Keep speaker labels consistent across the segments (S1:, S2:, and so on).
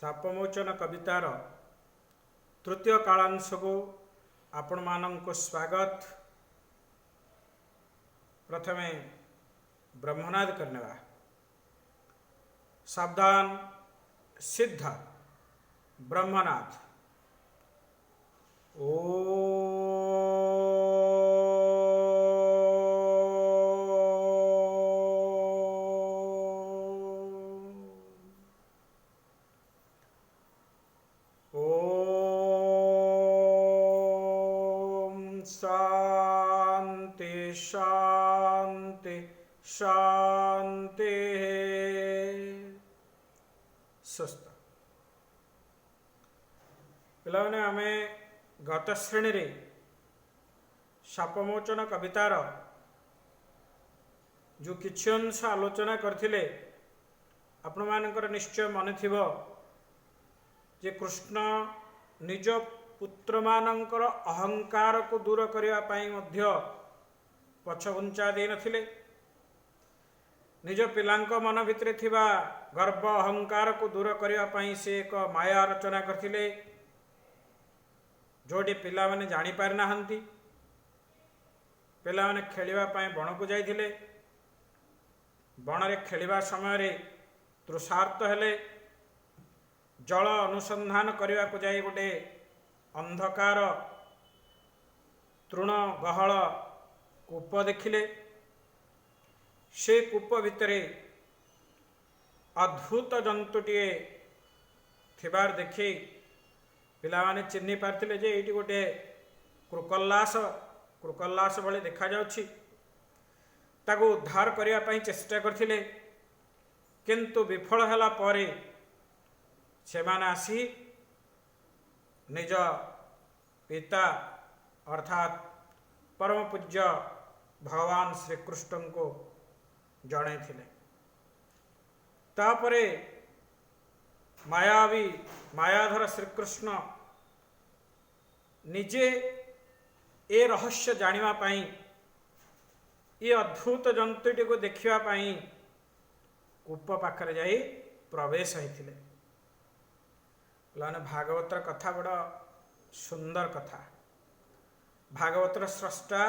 S1: सापमोचन कवितार तृतीय कालांश को आपण मानक स्वागत। प्रथमे ब्रह्मनाद करने सावधान सिद्ध ब्रह्मनाद। शांति शांति शांति। स्वस्थ पिलाने आमे गत श्रेणी रे सापमोचन कवितार जो किछि अंश आलोचना करथिले आपण मानकर निश्चय मन थिबो जे कृष्ण निज पुत्र मानकर अहंकार को दूर करिया पाई मध्य पछघुंचा दे नथिले। निज पिलांक मन भितरे थिबा गर्व अहंकार को दूर करिया पाई से एक माया रचना करथिले जोटी पिला माने जानि पारि नाहंती। पिला माने खेलिबा पाई बण को जाइथिले। बण रे खेलिबा समय रे तृषार्त हेले। जल अनुसंधान करिया को जाई गोटे अंधकार तृण गहल कूप देखिले। से कूप भितरे अद्भुत जंतुटीए थिबार देखी पिला माने चिन्हि पारथिले जे एटी गोटे क्रुकल्लास भली देखा जाउछि। ताको उद्धार करिया पई चेष्टा करथिले किंतु विफल होला परे सेमाने आसी निज पिता अर्थात परम पूज्य भगवान श्री कृष्ण को जड़े थिले। तापरे मायावी मायाधर श्री कृष्ण निजे ए रहस्य जानिबा पाई ये अद्भुत जंतुटी को देखिबा पाई कूप पाखरे जाई प्रवेश होइथिले। लाने भागवतर कथा बड़ा सुंदर कथा। भागवतर स्रष्टा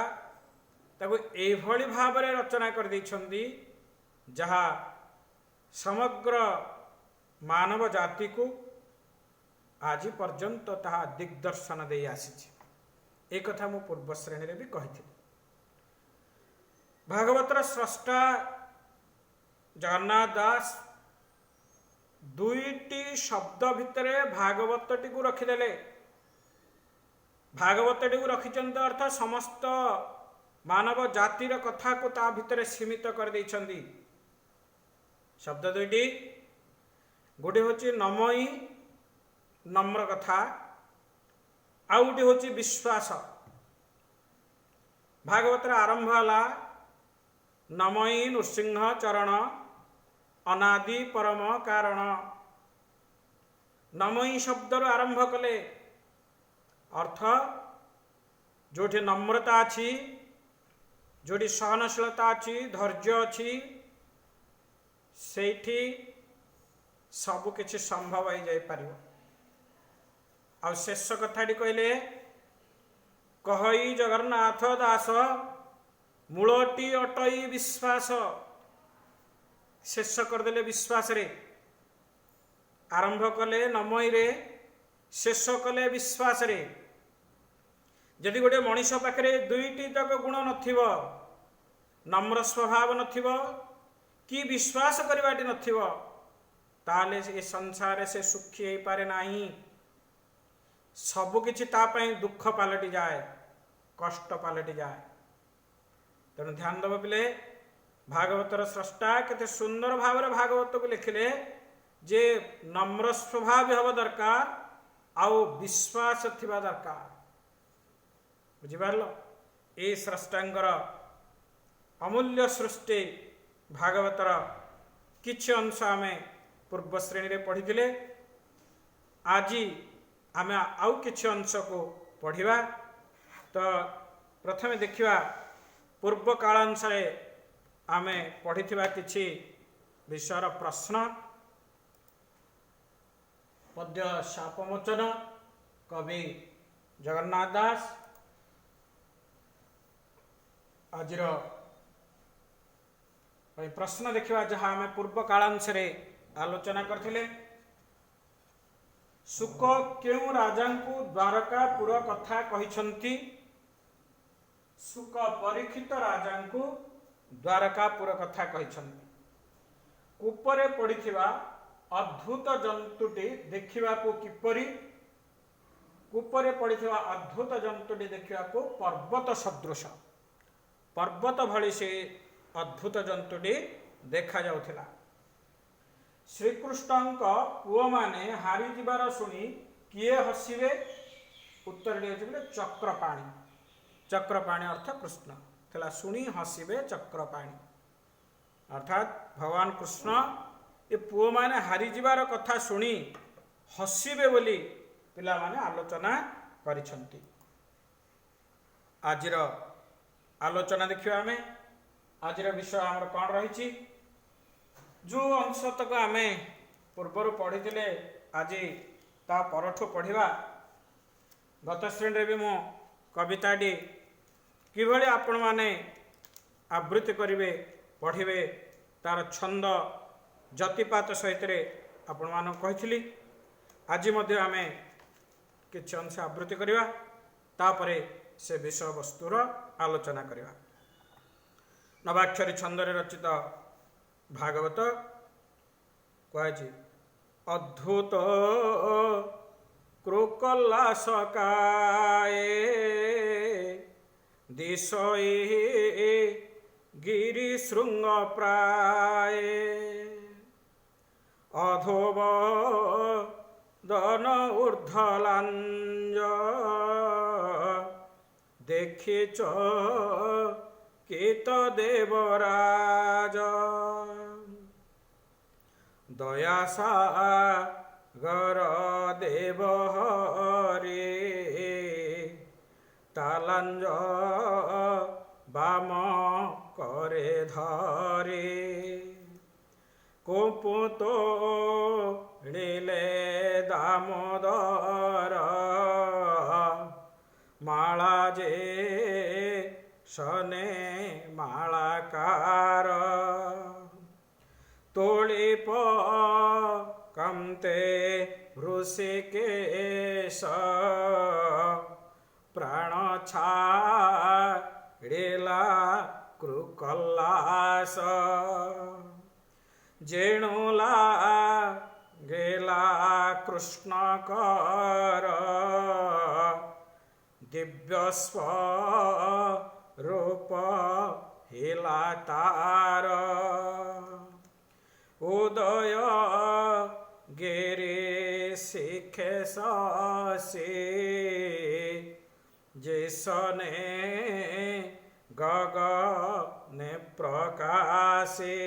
S1: ताको एभली भावरे रचना कर दैछंदी जहा समग्र मानव जाति को आज पर्यंत ताहा दिग्दर्शन दे आसीछि। ए कथा मु पूर्व श्रेणी रे भी कहिथिलि। भागवतर स्रष्टा जगन्नाथ दास दुईटी शब्द भितरे भागवतटी को रखिदेले। भागवतटी को रखिचंत अर्थ समस्त मानव जातिर कथा को ता भितरे सीमित कर दैछंदी। शब्द दुईटी गोटे होची नमयी नम्र कथा आउ गोटे होची विश्वास। भागवतर आरंभ हला नमयी नृसिंह चरण अनादि परम कारण। नमयी शब्द आरंभ कले अर्थ जोठी नम्रता अच्छी, जोठी सहनशीलता अच्छी, धैर्य अच्छी, सेठी सबु किछि संभव हो जाय पारिबो। आ शेष कथाटी कहले कहई जगन्नाथ दास मूलटी अटई विश्वास। शेष करदेले विश्वास रे आरंभ कले नमयी रे शेष कले विश्वास रे। यदि गोटे मनीष पाखरे दुईटी तक गुण नथिबो, नम्र स्वभाव नथिबो कि विश्वास करवाटी नथिबो ताले ए संसार से सुखी हो पारे नाही। सबु किछि ता पई दुख पालटी जाए, कष्ट पालटी जाए। तेणु ध्यान दब पिले भागवतर स्रष्टा केते सुंदर भाव भागवत को लिखिले जे नम्र स्वभाव हवा दरकार आउ विश्वास थिबा दरकार। बुझिपारल ए स्रष्टांगर अमूल्य सृष्टि भागवतर किछि अंश आमे पूर्व श्रेणी रे पढ़िथिले। आज आमे आउ किछि अंश को पढ़िबा। तो प्रथमे देखिबा पूर्व कालांश रे आमे पढ़िथिबा किछि विषयर प्रश्न। पद्य शापमोचन कवि जगन्नाथ दास। आज प्रश्न देखा जहाँ आम पूर्व कालांश आलोचना करथिले। शुक केउ राजा को द्वारकापुर कथा कहिछंती? शुक परीक्षित राजा को द्वारकापुर कथा कहिछंती। कूपरे पड़िथिबा अद्भुत जंतुटी देखा किपरि? कूपरे पड़िथिबा अद्भुत जंतुटी देखा पर्वत सदृश, पर्वत भली से अद्भुत जंतुटी देखा जाउथिला। श्रीकृष्ण पुओ माने हारी जिबार शुणी किए हसिबे? उत्तर दिए चक्रपाणी। चक्रपाणी अर्थ कृष्ण थिला, शुणी हसिबे चक्रपाणी अर्थात भगवान कृष्ण ए पुओ माने हारी जिबार कथा शुणी हसिबे बोली पिला माने आलोचना करिसंती। आजिर आलोचना देखिबा आमे। आजिर विषय हमर कोन रहिछि? जो अंश तक आम पूर्वर पढ़ी आज ता परठू पढ़ा। गत श्रेणी भी मो कविताटी किभली आपण माने आवृत्ति करेंगे पढ़े तार छंद जतिपात सहित आपण मान कही। आज आम किसी अंश आवृत्ति करवा, तापरे से विषय वस्तुर आलोचना करवा। नवाक्षरी छंदरे रचित भागवत कहे अद्भुत क्रोकल्लासकाये दिशये गिरिशृंग प्राय अधोब दन ऊर्ध्वलांज देखिच केत देवराज दयासागर देव हरे तालांज बाम करे धरे कोपुतो नीले दामोदर माला जे सने मालाकार तोलिप कमते ऋषिकेश प्राण छाड़ेला कृकल्लास जेणुला गेला कृष्ण कर दिव्यस्व रूप हिला तार उदय गिरी शिखे ससे जिसने गगने प्रकाशे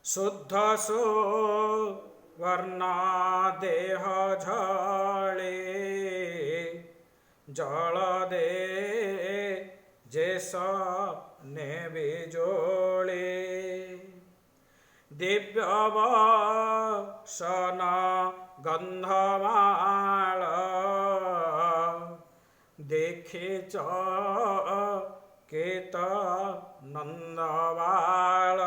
S1: शुद्ध सुवर्ण देह झले जल दे जैस ने बिजोले दिव्यवसन गंधमाल देखिच केत नंदबाल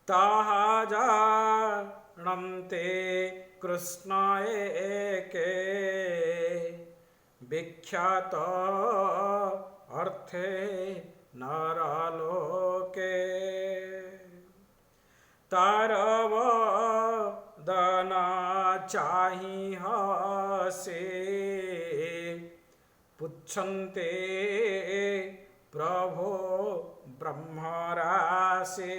S1: ताहा जानन्ते कृष्ण एके विख्यात अर्थे नरलोके तारवदन चाहि हसे पुच्छन्ते प्रभो ब्रह्मराशे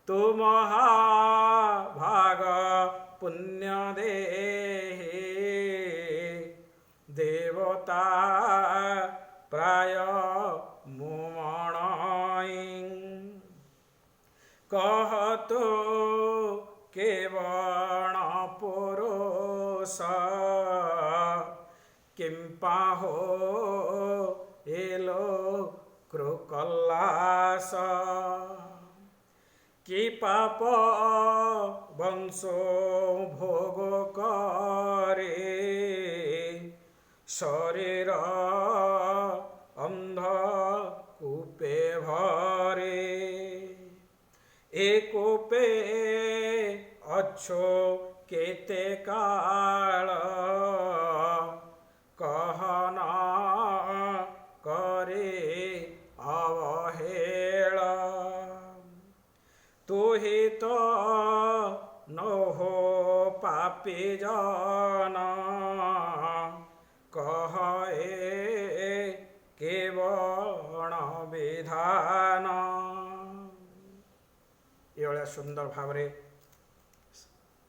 S1: तु महाभाग पुण्य देहे देवता प्राय मुमणई कहतो केवण पुरुष किंपाहो एलो कृकल्लास କି ପାପ ବଂଶ ଭୋଗ କରେ ଶରୀର ଅନ୍ଧ କୂପେ ଭରେ ଏ କୂପେ ଅଛୋ କେତେ କାଳ कहना करे अवहेला तू ही तो न हो पापी जाना कहे केवल विधान। ये सुंदर भाव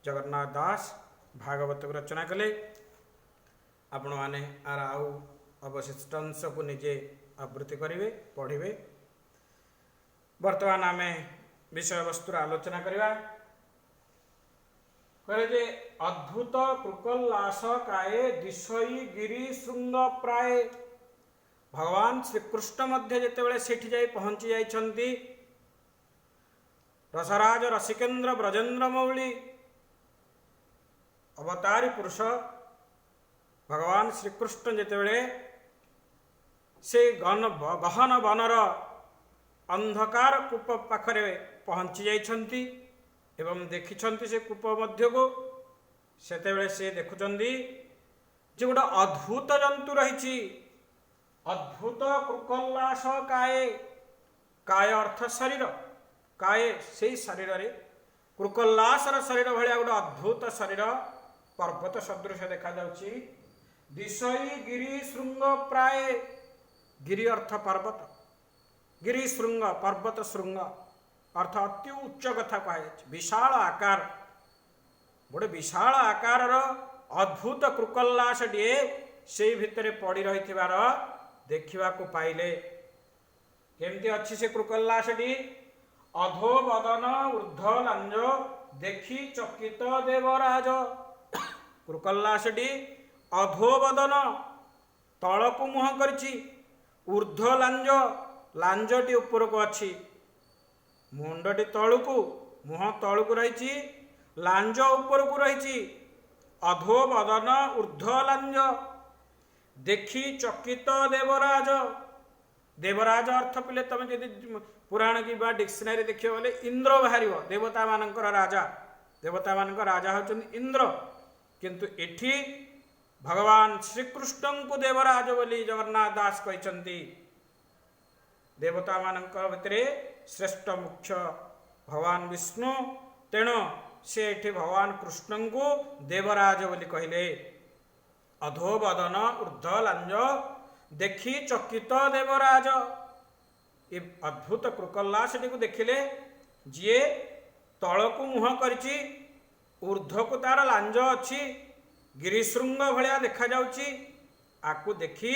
S1: जगन्नाथ दास भागवत को रचना कले। आपण मैंने आर आउ अवशिष्ट अंश को निजे आवृत्ति करेंगे पढ़े। वर्तमान आम विषय वस्तुर आलोचना करवा। कहे अद्भुत कृकल्लास काये दिशई गिरी श्रृंग प्राय। भगवान श्रीकृष्ण मध्य जितेबाला सेठी जाई पहुंची जाइछंती रसराज रसिकेन्द्र ब्रजेन्द्र मौली अवतारी पुरुष भगवान श्रीकृष्ण जितेबाला से गहन वनर अंधकार कूप पाखरे पहुंची जाइछंती एवं देखिछंती से कूप मध्य को सेतेबेले से देखुचंती जे गोटे अद्भुत जंतु रही। अद्भुत कृकल्लास काये काय अर्थ शरीर काय से शरीर रे कृकल्लासर शरीर भाया गोटे अद्भुत शरीर पर्वत सदृश देखा जाउची। दिशई गिरी श्रृंग प्राय गिरी अर्थ पर्वत गिरी श्रृंग पर्वत श्रृंग अर्थ अति उच्च कथा कहे विशाल आकार गोटे विशाल आकार अद्भुत कृकल्लास टे से भितर पड़ी रही देखा पाइले। केमती अच्छी से कृकल्लास टी अधो बदन ऊर्ध लांज देखी चकित देवराज। कृकल्लास टी अधो बदन तलकु मुह करछि ऊर्ध लांज लांजटी ऊपर को अच्छी मुंडटी तलुकु मुह तलुकु रही लांज ऊपर को रही अधो बदन ऊर्ध लांज देखी चकित देवराज। देवराज अर्थ पिले तुम जदि पुराण की डिक्शनरी देखिए बोले इंद्र बाहर देवता मानकर राजा देवता मानकर राजा होचंदी इंद्र किंतु एठी भगवान श्रीकृष्ण को देवराज बोली जगन्नाथ दास कहते। देवता मानकर भितरे श्रेष्ठ मुख्य भगवान विष्णु तेणु से एठी भगवान कृष्ण को देवराज बोली कहले। अधो बदन ऊर्ध लांज देखी चकित देवराज। ये अद्भुत कृकल्लास को देखिले जी तलकु मुह करिछि ऊर्ध्व को तार लांज अच्छी गिरिशृंग भाया देखा जाउची। आकु देखी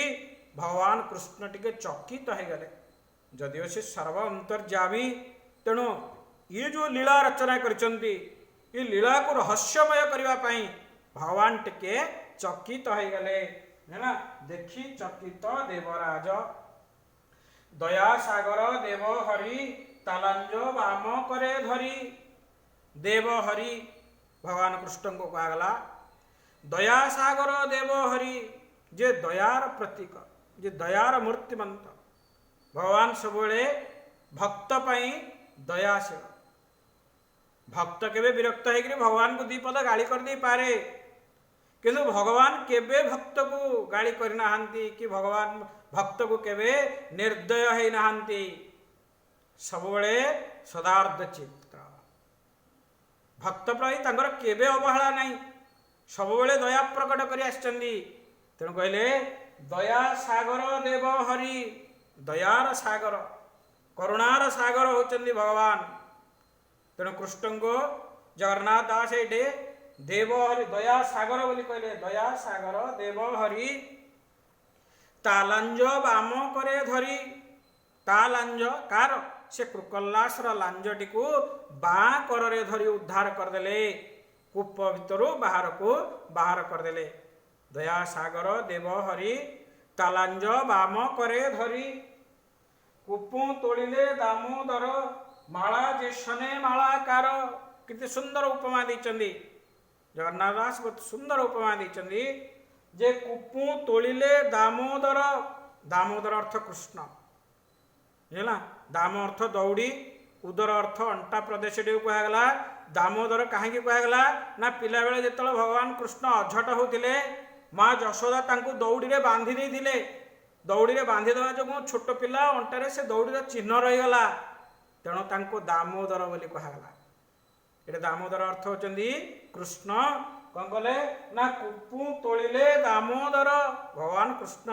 S1: भगवान कृष्ण टिके चकित हो गले जदिव से सर्व अंतर्यामी तेणु ये जो लीला रचना करचंती ये लीला को रहस्यमय करने पाई भगवान टिके चकित हो गले है ना। देखी चकित देवराज दया सागर देव हरि तालांज वाम करे धरी। देव हरि भगवान कृष्ण को कहगला दया सागर देव हरि जे दयार प्रतीक जे दयार मूर्तिमंत भगवान सबुले भक्त पाई दयाशील। भक्त केबे विरक्त होकर भगवान को दीपद गाली कर दे पारे किंतु भगवान केबे भक्त को गाली करना कि भगवान भक्त को केबे निर्दय है नहांती सबुले सदार्थ चित्त भक्त प्रति तांकर केबे अवहेला नहीं सबुले दया प्रकट कर आछंदी। तेणु कहले दया सागर देव हरि दयार सागर करुणार सागर होचंदी भगवान। तेणु कृष्ण को जगन्नाथ दास ये देव हरि दया सागर बोली कहले दया सागर देव हरि तालांज वाम करे धरी। तालांज कार से कृकल्लासर लांजटी को बाँ करे धरी उद्धार करदेले कूप भितर बाहर को बाहर करदेले। दया सागर देव हरि तालांज वाम करे धरी कूपू तोड़िले दामोदर ମାଳା ଯେସନେ ମାଳାକାର। କେତେ ସୁନ୍ଦର ଉପମା ଦେଇଛନ୍ତି ଜଗନ୍ନାଥ ଦାସ, ବହୁତ ସୁନ୍ଦର ଉପମା ଦେଇଛନ୍ତି ଯେ କୁପୁ ତୋଳିଲେ ଦାମୋଦର। ଦାମୋଦର ଅର୍ଥ କୃଷ୍ଣ, ହେଲା। ଦାମ ଅର୍ଥ ଦୌଡ଼ି, ଉଦର ଅର୍ଥ ଅଣ୍ଟା ପ୍ରଦେଶଟିକୁ କୁହାଗଲା। ଦାମୋଦର କାହିଁକି କୁହାଗଲା ନା ପିଲାବେଳେ ଯେତେବେଳେ ଭଗବାନ କୃଷ୍ଣ ଅଝଟ ହେଉଥିଲେ ମା ଯଶୋଦା ତାଙ୍କୁ ଦୌଡ଼ିରେ ବାନ୍ଧି ଦେଇଥିଲେ। ଦୌଡ଼ିରେ ବାନ୍ଧି ଦେବା ଯୋଗୁଁ ଛୋଟ ପିଲା ଅଣ୍ଟାରେ ସେ ଦୌଡ଼ିର ଚିହ୍ନ ରହିଗଲା, ତେଣୁ ତାଙ୍କୁ ଦାମୋଦର ବୋଲି କୁହାଗଲା। ଏଠି ଦାମୋଦର ଅର୍ଥ ହେଉଛନ୍ତି କୃଷ୍ଣ। କ'ଣ କଲେ ନା କୁପୁ ତୋଳିଲେ ଦାମୋଦର। ଭଗବାନ କୃଷ୍ଣ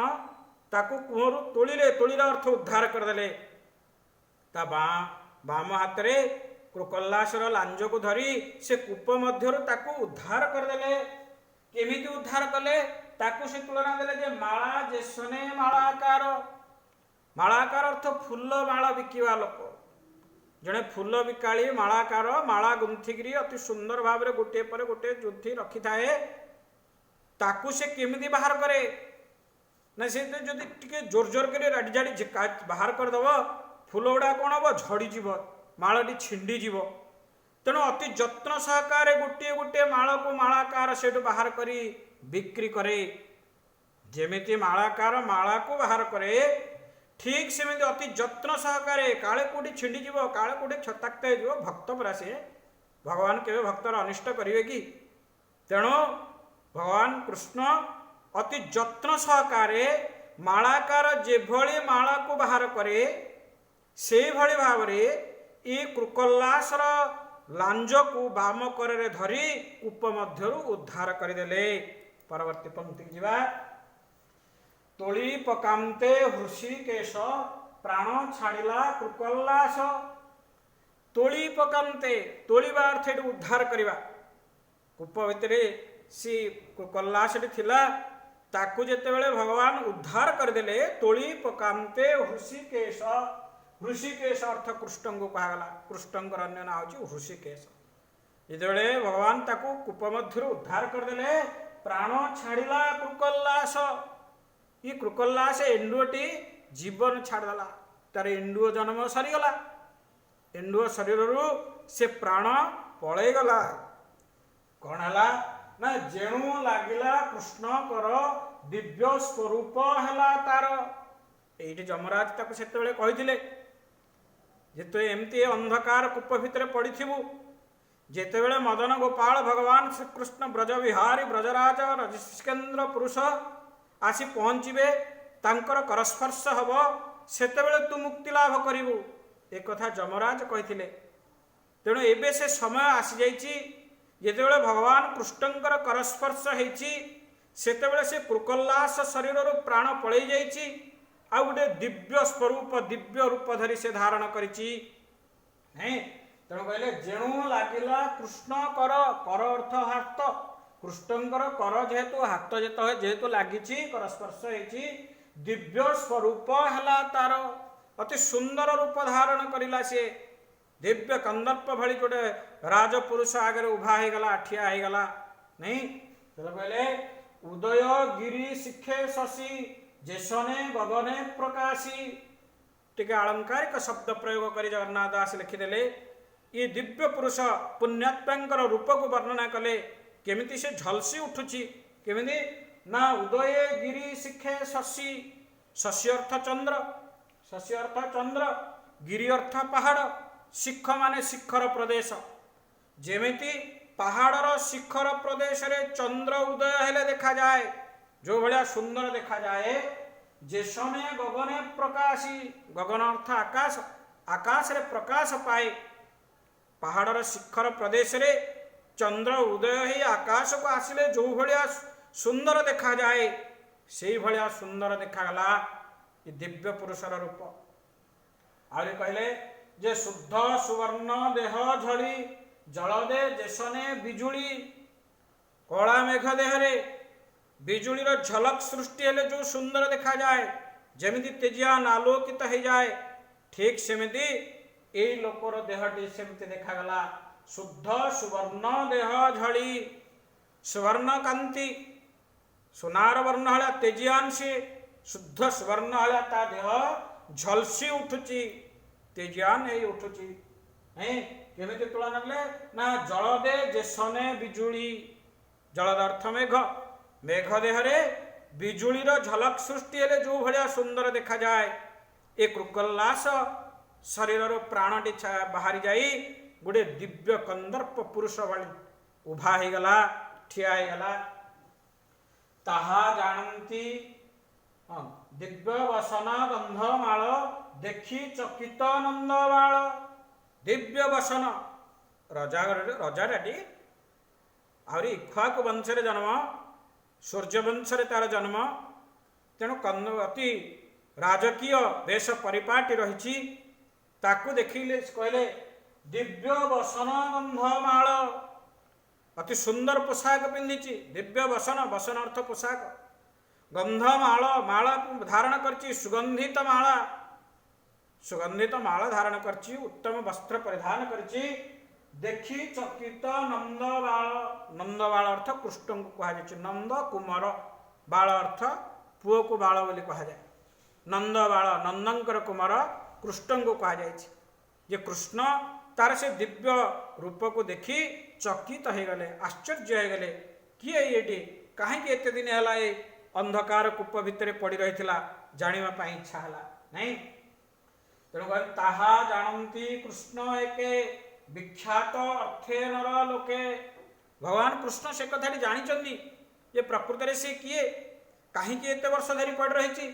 S1: ତାକୁ କୂଅରୁ ତୋଳିଲେ, ତୋଳିର ଅର୍ଥ ଉଦ୍ଧାର କରିଦେଲେ। ତା ବାମ ହାତରେ କୈଲାସର ଲାଞ୍ଜକୁ ଧରି ସେ କୂପ ମଧ୍ୟରୁ ତାକୁ ଉଦ୍ଧାର କରିଦେଲେ। କେମିତି ଉଦ୍ଧାର କଲେ ତାକୁ ସେ ତୁଳନା ଦେଲେ ଯେ ମାଳା ଯେସନେ ମାଳାକାର। ମାଳାକାର ଅର୍ଥ ଫୁଲ ମାଳ ବିକିବା ଲୋକ। ଜଣେ ଫୁଲ ବିକାଳି ମାଳାକାର ମାଳା ଗୁନ୍ଥିକିରି ଅତି ସୁନ୍ଦର ଭାବରେ ଗୋଟିଏ ପରେ ଗୋଟିଏ ଗୁନ୍ଥି ରଖିଥାଏ। ତାକୁ ସେ କେମିତି ବାହାର କରେ ନା ସେ ଯଦି ଟିକେ ଜୋର ଜୋର କରି ରାଡ଼ି ଜାଡ଼ି ବାହାର କରିଦେବ ଫୁଲ ଗୁଡ଼ା କ'ଣ ହେବ, ଝଡ଼ିଯିବ, ମାଳଟି ଛିଣ୍ଡିଯିବ। ତେଣୁ ଅତି ଯତ୍ନ ସହକାରେ ଗୋଟିଏ ଗୋଟିଏ ମାଳକୁ ମାଳାକାର ସେଇଠୁ ବାହାର କରି ବିକ୍ରି କରେ। ଯେମିତି ମାଳାକାର ମାଳାକୁ ବାହାର କରେ ଠିକ୍ ସେମିତି ଅତି ଯତ୍ନ ସହକାରେ, କାଳେ କେଉଁଠି ଛିଣ୍ଡିଯିବ, କାଳେ କେଉଁଠି କ୍ଷତାକ୍ତ ହେଇଯିବ। ଭକ୍ତ ପରା ସେ, ଭଗବାନ କେବେ ଭକ୍ତର ଅନିଷ୍ଟ କରିବେ କି? ତେଣୁ ଭଗବାନ କୃଷ୍ଣ ଅତି ଯତ୍ନ ସହକାରେ ମାଳାକାର ଯେଭଳି ମାଳାକୁ ବାହାର କରେ ସେଇଭଳି ଭାବରେ ଏ କୃକଲ୍ଲାସର ଲାଞ୍ଜକୁ ବାମ କରରେ ଧରି କୂପ ମଧ୍ୟରୁ ଉଦ୍ଧାର କରିଦେଲେ। ପରବର୍ତ୍ତୀ ପଂକ୍ତିକି ଯିବା। ତୋଳି ପକାନ୍ତେ ହୃଷିକେଶ, ପ୍ରାଣ ଛାଡ଼ିଲା କୃକଲ୍ଲାସ। ତୋଳି ପକାନ୍ତେ, ତୋଳିବା ଅର୍ଥ ଏଠି ଉଦ୍ଧାର କରିବା। କୂପ ଭିତରେ ସେ କୈଲାସଟି ଥିଲା, ତାକୁ ଯେତେବେଳେ ଭଗବାନ ଉଦ୍ଧାର କରିଦେଲେ ତୋଳି ପକାନ୍ତେ ହୃଷିକେଶ। ହୃଷିକେଶ ଅର୍ଥ କୃଷ୍ଣଙ୍କୁ କୁହାଗଲା। କୃଷ୍ଣଙ୍କର ଅନ୍ୟ ନାଁ ହେଉଛି ହୃଷିକେଶ। ଯେତେବେଳେ ଭଗବାନ ତାକୁ କୂପ ମଧ୍ୟରୁ ଉଦ୍ଧାର କରିଦେଲେ ପ୍ରାଣ ଛାଡ଼ିଲା କୃକଲ୍ଲାସ। ଏ କୃକଲ୍ଲାସ ଏଣ୍ଡୁଅଟି ଜୀବନ ଛାଡ଼ିଦେଲା, ତାର ଏଣ୍ଡୁଅ ଜନ୍ମ ସରିଗଲା। ଏଣ୍ଡୁଅ ଶରୀରରୁ ସେ ପ୍ରାଣ ପଳେଇଗଲା। କ'ଣ ହେଲା ନା ଯେଣୁ ଲାଗିଲା କୃଷ୍ଣଙ୍କର ଦିବ୍ୟ ସ୍ୱରୂପ ହେଲା ତାର। ଏଇଠି ଯମରାଜ ତାକୁ ସେତେବେଳେ କହିଥିଲେ ଯେ ତୁ ଏମିତି ଅନ୍ଧକାର କୂପ ଭିତରେ ପଡ଼ିଥିବୁ, ଯେତେବେଳେ ମଦନ ଗୋପାଳ ଭଗବାନ ଶ୍ରୀକୃଷ୍ଣ ବ୍ରଜ ବିହାରୀ ବ୍ରଜରାଜ ରଜସ୍କେନ୍ଦ୍ର ପୁରୁଷ ଆସି ପହଞ୍ଚିବେ, ତାଙ୍କର କରସ୍ପର୍ଶ ହେବ, ସେତେବେଳେ ତୁ ମୁକ୍ତି ଲାଭ କରିବୁ। ଏକଥା ଯମରାଜ କହିଥିଲେ। ତେଣୁ ଏବେ ସେ ସମୟ ଆସିଯାଇଛି ଯେତେବେଳେ ଭଗବାନ କୃଷ୍ଣଙ୍କର କରସ୍ପର୍ଶ ହେଇଛି, ସେତେବେଳେ ସେ କୃକଲ୍ଲାସ ଶରୀରରୁ ପ୍ରାଣ ପଳେଇ ଯାଇଛି, ଆଉ ଗୋଟେ ଦିବ୍ୟ ସ୍ୱରୂପ ଦିବ୍ୟ ରୂପ ଧରି ସେ ଧାରଣ କରିଛି। ତେଣୁ କହିଲେ ଯେଣୁ ଲାଗିଲା କୃଷ୍ଣ କର। କର ଅର୍ଥ ହାତ। କୃଷ୍ଣଙ୍କର କର ଯେହେତୁ ହାତ ଯେହେତୁ ଲାଗିଛି, କରସ୍ପର୍ଶ ହେଇଛି, ଦିବ୍ୟ ସ୍ୱରୂପ ହେଲା ତାର। ଅତି ସୁନ୍ଦର ରୂପ ଧାରଣ କରିଲା ସିଏ। ଦିବ୍ୟ କନ୍ଦର୍ପ ଭଳି ଗୋଟେ ରାଜପୁରୁଷ ଆଗରେ ଉଭା ହେଇଗଲା, ଠିଆ ହେଇଗଲା। ନାଇଁ ତେଣୁ କହିଲେ ଉଦୟ ଗିରି ଶିଖେ ଶଶୀ, ଯେସନେ ଗଗନେ ପ୍ରକାଶୀ। ଟିକେ ଆଳଙ୍କାରିକ ଶବ୍ଦ ପ୍ରୟୋଗ କରି ଜଗନ୍ନାଥ ଦାସ ଲେଖିଦେଲେ। ଏ ଦିବ୍ୟ ପୁରୁଷ ପୁଣ୍ୟାତ୍ମାଙ୍କର ରୂପକୁ ବର୍ଣ୍ଣନା କଲେ। କେମିତି ସେ ଝଲସି ଉଠୁଛି, କେମିତି ନା ଉଦୟେ ଗିରି ଶିଖେ ଶଶୀ। ଶଶୀ ଅର୍ଥ ଚନ୍ଦ୍ର, ଶଶୀ ଅର୍ଥ ଚନ୍ଦ୍ର, ଗିରି ଅର୍ଥ ପାହାଡ଼, ଶିଖ ମାନେ ଶିଖର ପ୍ରଦେଶ। ଯେମିତି ପାହାଡ଼ର ଶିଖର ପ୍ରଦେଶରେ ଚନ୍ଦ୍ର ଉଦୟ ହେଲେ ଦେଖାଯାଏ, ଯେଉଁ ଭଳିଆ ସୁନ୍ଦର ଦେଖାଯାଏ। ଯେସନେ ଗଗନେ ପ୍ରକାଶୀ, ଗଗନ ଅର୍ଥ ଆକାଶ, ଆକାଶରେ ପ୍ରକାଶ ପାଏ। ପାହାଡ଼ର ଶିଖର ପ୍ରଦେଶରେ ଚନ୍ଦ୍ର ଉଦୟ ହେଇ ଆକାଶକୁ ଆସିଲେ ଯେଉଁ ଭଳିଆ ସୁନ୍ଦର ଦେଖାଯାଏ, ସେଇଭଳିଆ ସୁନ୍ଦର ଦେଖାଗଲା ଏ ଦିବ୍ୟ ପୁରୁଷର ରୂପ। ଆହୁରି କହିଲେ ଯେ ଶୁଦ୍ଧ ସୁବର୍ଣ୍ଣ ଦେହ ଝଳି, ଜଳଦେ ଯେସନେ ବିଜୁଳି। କଳା ମେଘ ଦେହରେ ବିଜୁଳିର ଝଲକ ସୃଷ୍ଟି ହେଲେ ଯେଉଁ ସୁନ୍ଦର ଦେଖାଯାଏ, ଯେମିତି ତେଜିଆନ ଆଲୋକିତ ହେଇଯାଏ, ଠିକ୍ ସେମିତି ଏଇ ଲୋକର ଦେହଟି ସେମିତି ଦେଖାଗଲା। ଶୁଦ୍ଧ ସୁବର୍ଣ୍ଣ ଦେହ ଝଳି, ସୁବର୍ଣ୍ଣ କାନ୍ତି, ସୁନାର ବର୍ଣ୍ଣ ଭଳିଆ ତେଜିଆନ ସିଏ, ଶୁଦ୍ଧ ସୁବର୍ଣ୍ଣ ଭଳିଆ ତା ଦେହ ଝଲସି ଉଠୁଛି, ତେଜିଆନ ହେଇ ଉଠୁଛି। केमिति तुलना कले ना जल दे जेसने बिजुली जलद अर्थ मेघ मेघ देहरे बिजुलीर झलक सृष्टि हेले जो भलिया सुंदर देखा जाए ए कृकल्लास शरीर प्राणटी बाहरी जाई गोटे दिव्य कंदर्प पुरुष भली उभा हो गला ठिया हो गला ताहा जानती दिव्य वसन गंधमाल देखी चकित नंद बाल दिव्य वसन रजाटी आहरी इक्ष्वाकु वंशरे जन्म सूर्य वंशरे तार जन्म तेणु अति राजकीय वेश परिपाटी रही ताकू देखिले कहले दिव्य वसन गंधमाल अति सुंदर पोशाक पिंधि दिव्य वसन वसन अर्थ पोशाक गंधमाल माला धारण करची सुगंधित माला धारण करची उत्तम वस्त्र परिधान करची देखी चकित नंदबाल अर्थ कृष्ण को कहा जाए नंद कुमार बाल अर्थ पुओ को बाल बोली कहा जाए नंदबाल नंदंकर कुमार कृष्ण को कहा जाए जे कृष्ण तार से दिव्य रूप को देखी चकित हो गले आश्चर्य हो गले किए ये कहीं एत दिन है अंधकार कूप भितर पड़ रही जाना इच्छा है नहीं तेणुक ताहा जानती कृष्ण एके विख्यात अर्थे नर लोके भगवान कृष्ण से कथा जानी ये प्रकृत से किए कहीं एत वर्ष धरी पड़ रही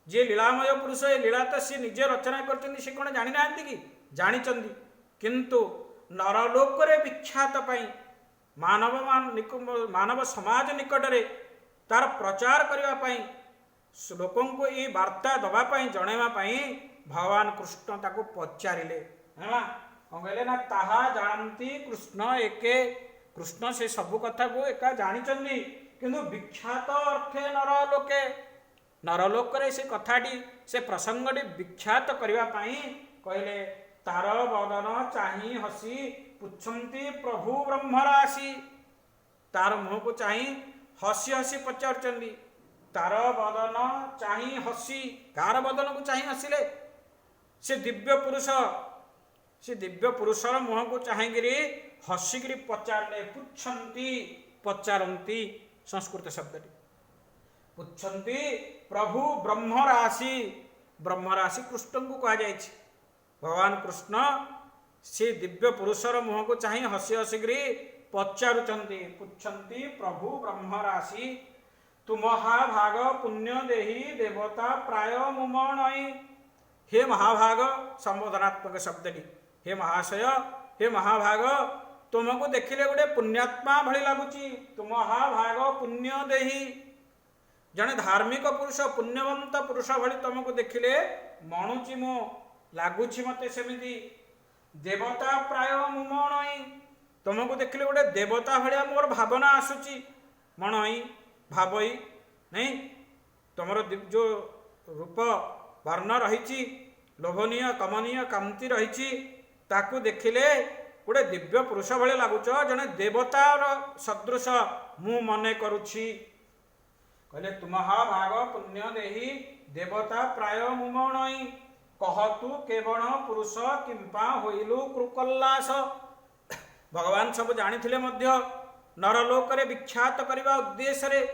S1: जे लीलामय पुरुष ए लीला तो सी निजे रचना कर कौन जानी ना कि जानी किंतु नरलोक विख्यात पाई मानव समाज निकट में तार प्रचार करने लोकों को ये वार्ता दवापाई जनवाई भगवान कृष्ण ताको पचारे है कहले ना ताहा जानती कृष्ण एके कृष्ण से सबु कथा को एका जानी किंतु विख्यात अर्थे नरलोक से कथाटी से प्रसंगटी विख्यात करने कहले तार बदन चाही हसी पुछंती प्रभु ब्रह्मराशि तार मुह को चाही हसी हसी पचारुचंदी तार बदन चाही हसी कार बदन को चाही हसिले से दिव्य पुरुषर मुह को चाहिए हसिकी पचारे पुछंती पचारती संस्कृत शब्दटी पुछंती प्रभु ब्रह्मराशि कृष्ण को कहा जाए भगवान कृष्ण से दिव्य पुरुषर मुह को चाही हसी हसिकी पचारुचंती पुछंती प्रभु ब्रह्मराशि तुमहा भाग पुण्य देही देवता प्राय मुमणई हे महाभाग संबोधनात्मक शब्दटी हे महाशय हे महाभाग तुमको देखिले गोटे पुण्यात्मा भली लगुच तुमहा भाग पुण्य देही जड़े धार्मिक पुरुष पुण्यवंत पुरुष भली तुमको देखिले मणुची मो लगुच मत सेमती देवता प्राय मुमणई तुमको देखिले गोटे देवता भाया मोर भावना आसूची मणई भावई नहीं तुम जो रूप वर्ण रही लोभनीय कमनीय कांति रही ताकू देखिले गोटे दिव्य पुरुष भाई लगुच जड़े देवतार सदृश मु मने करुछि कहले तुमहा भाग पुण्य देही देवता प्राय मुमणई कहतु केवल पुरुष किंपा होइलु कृकल्लास भगवान सब जानी नरलोक विख्यात करने उद्देश्य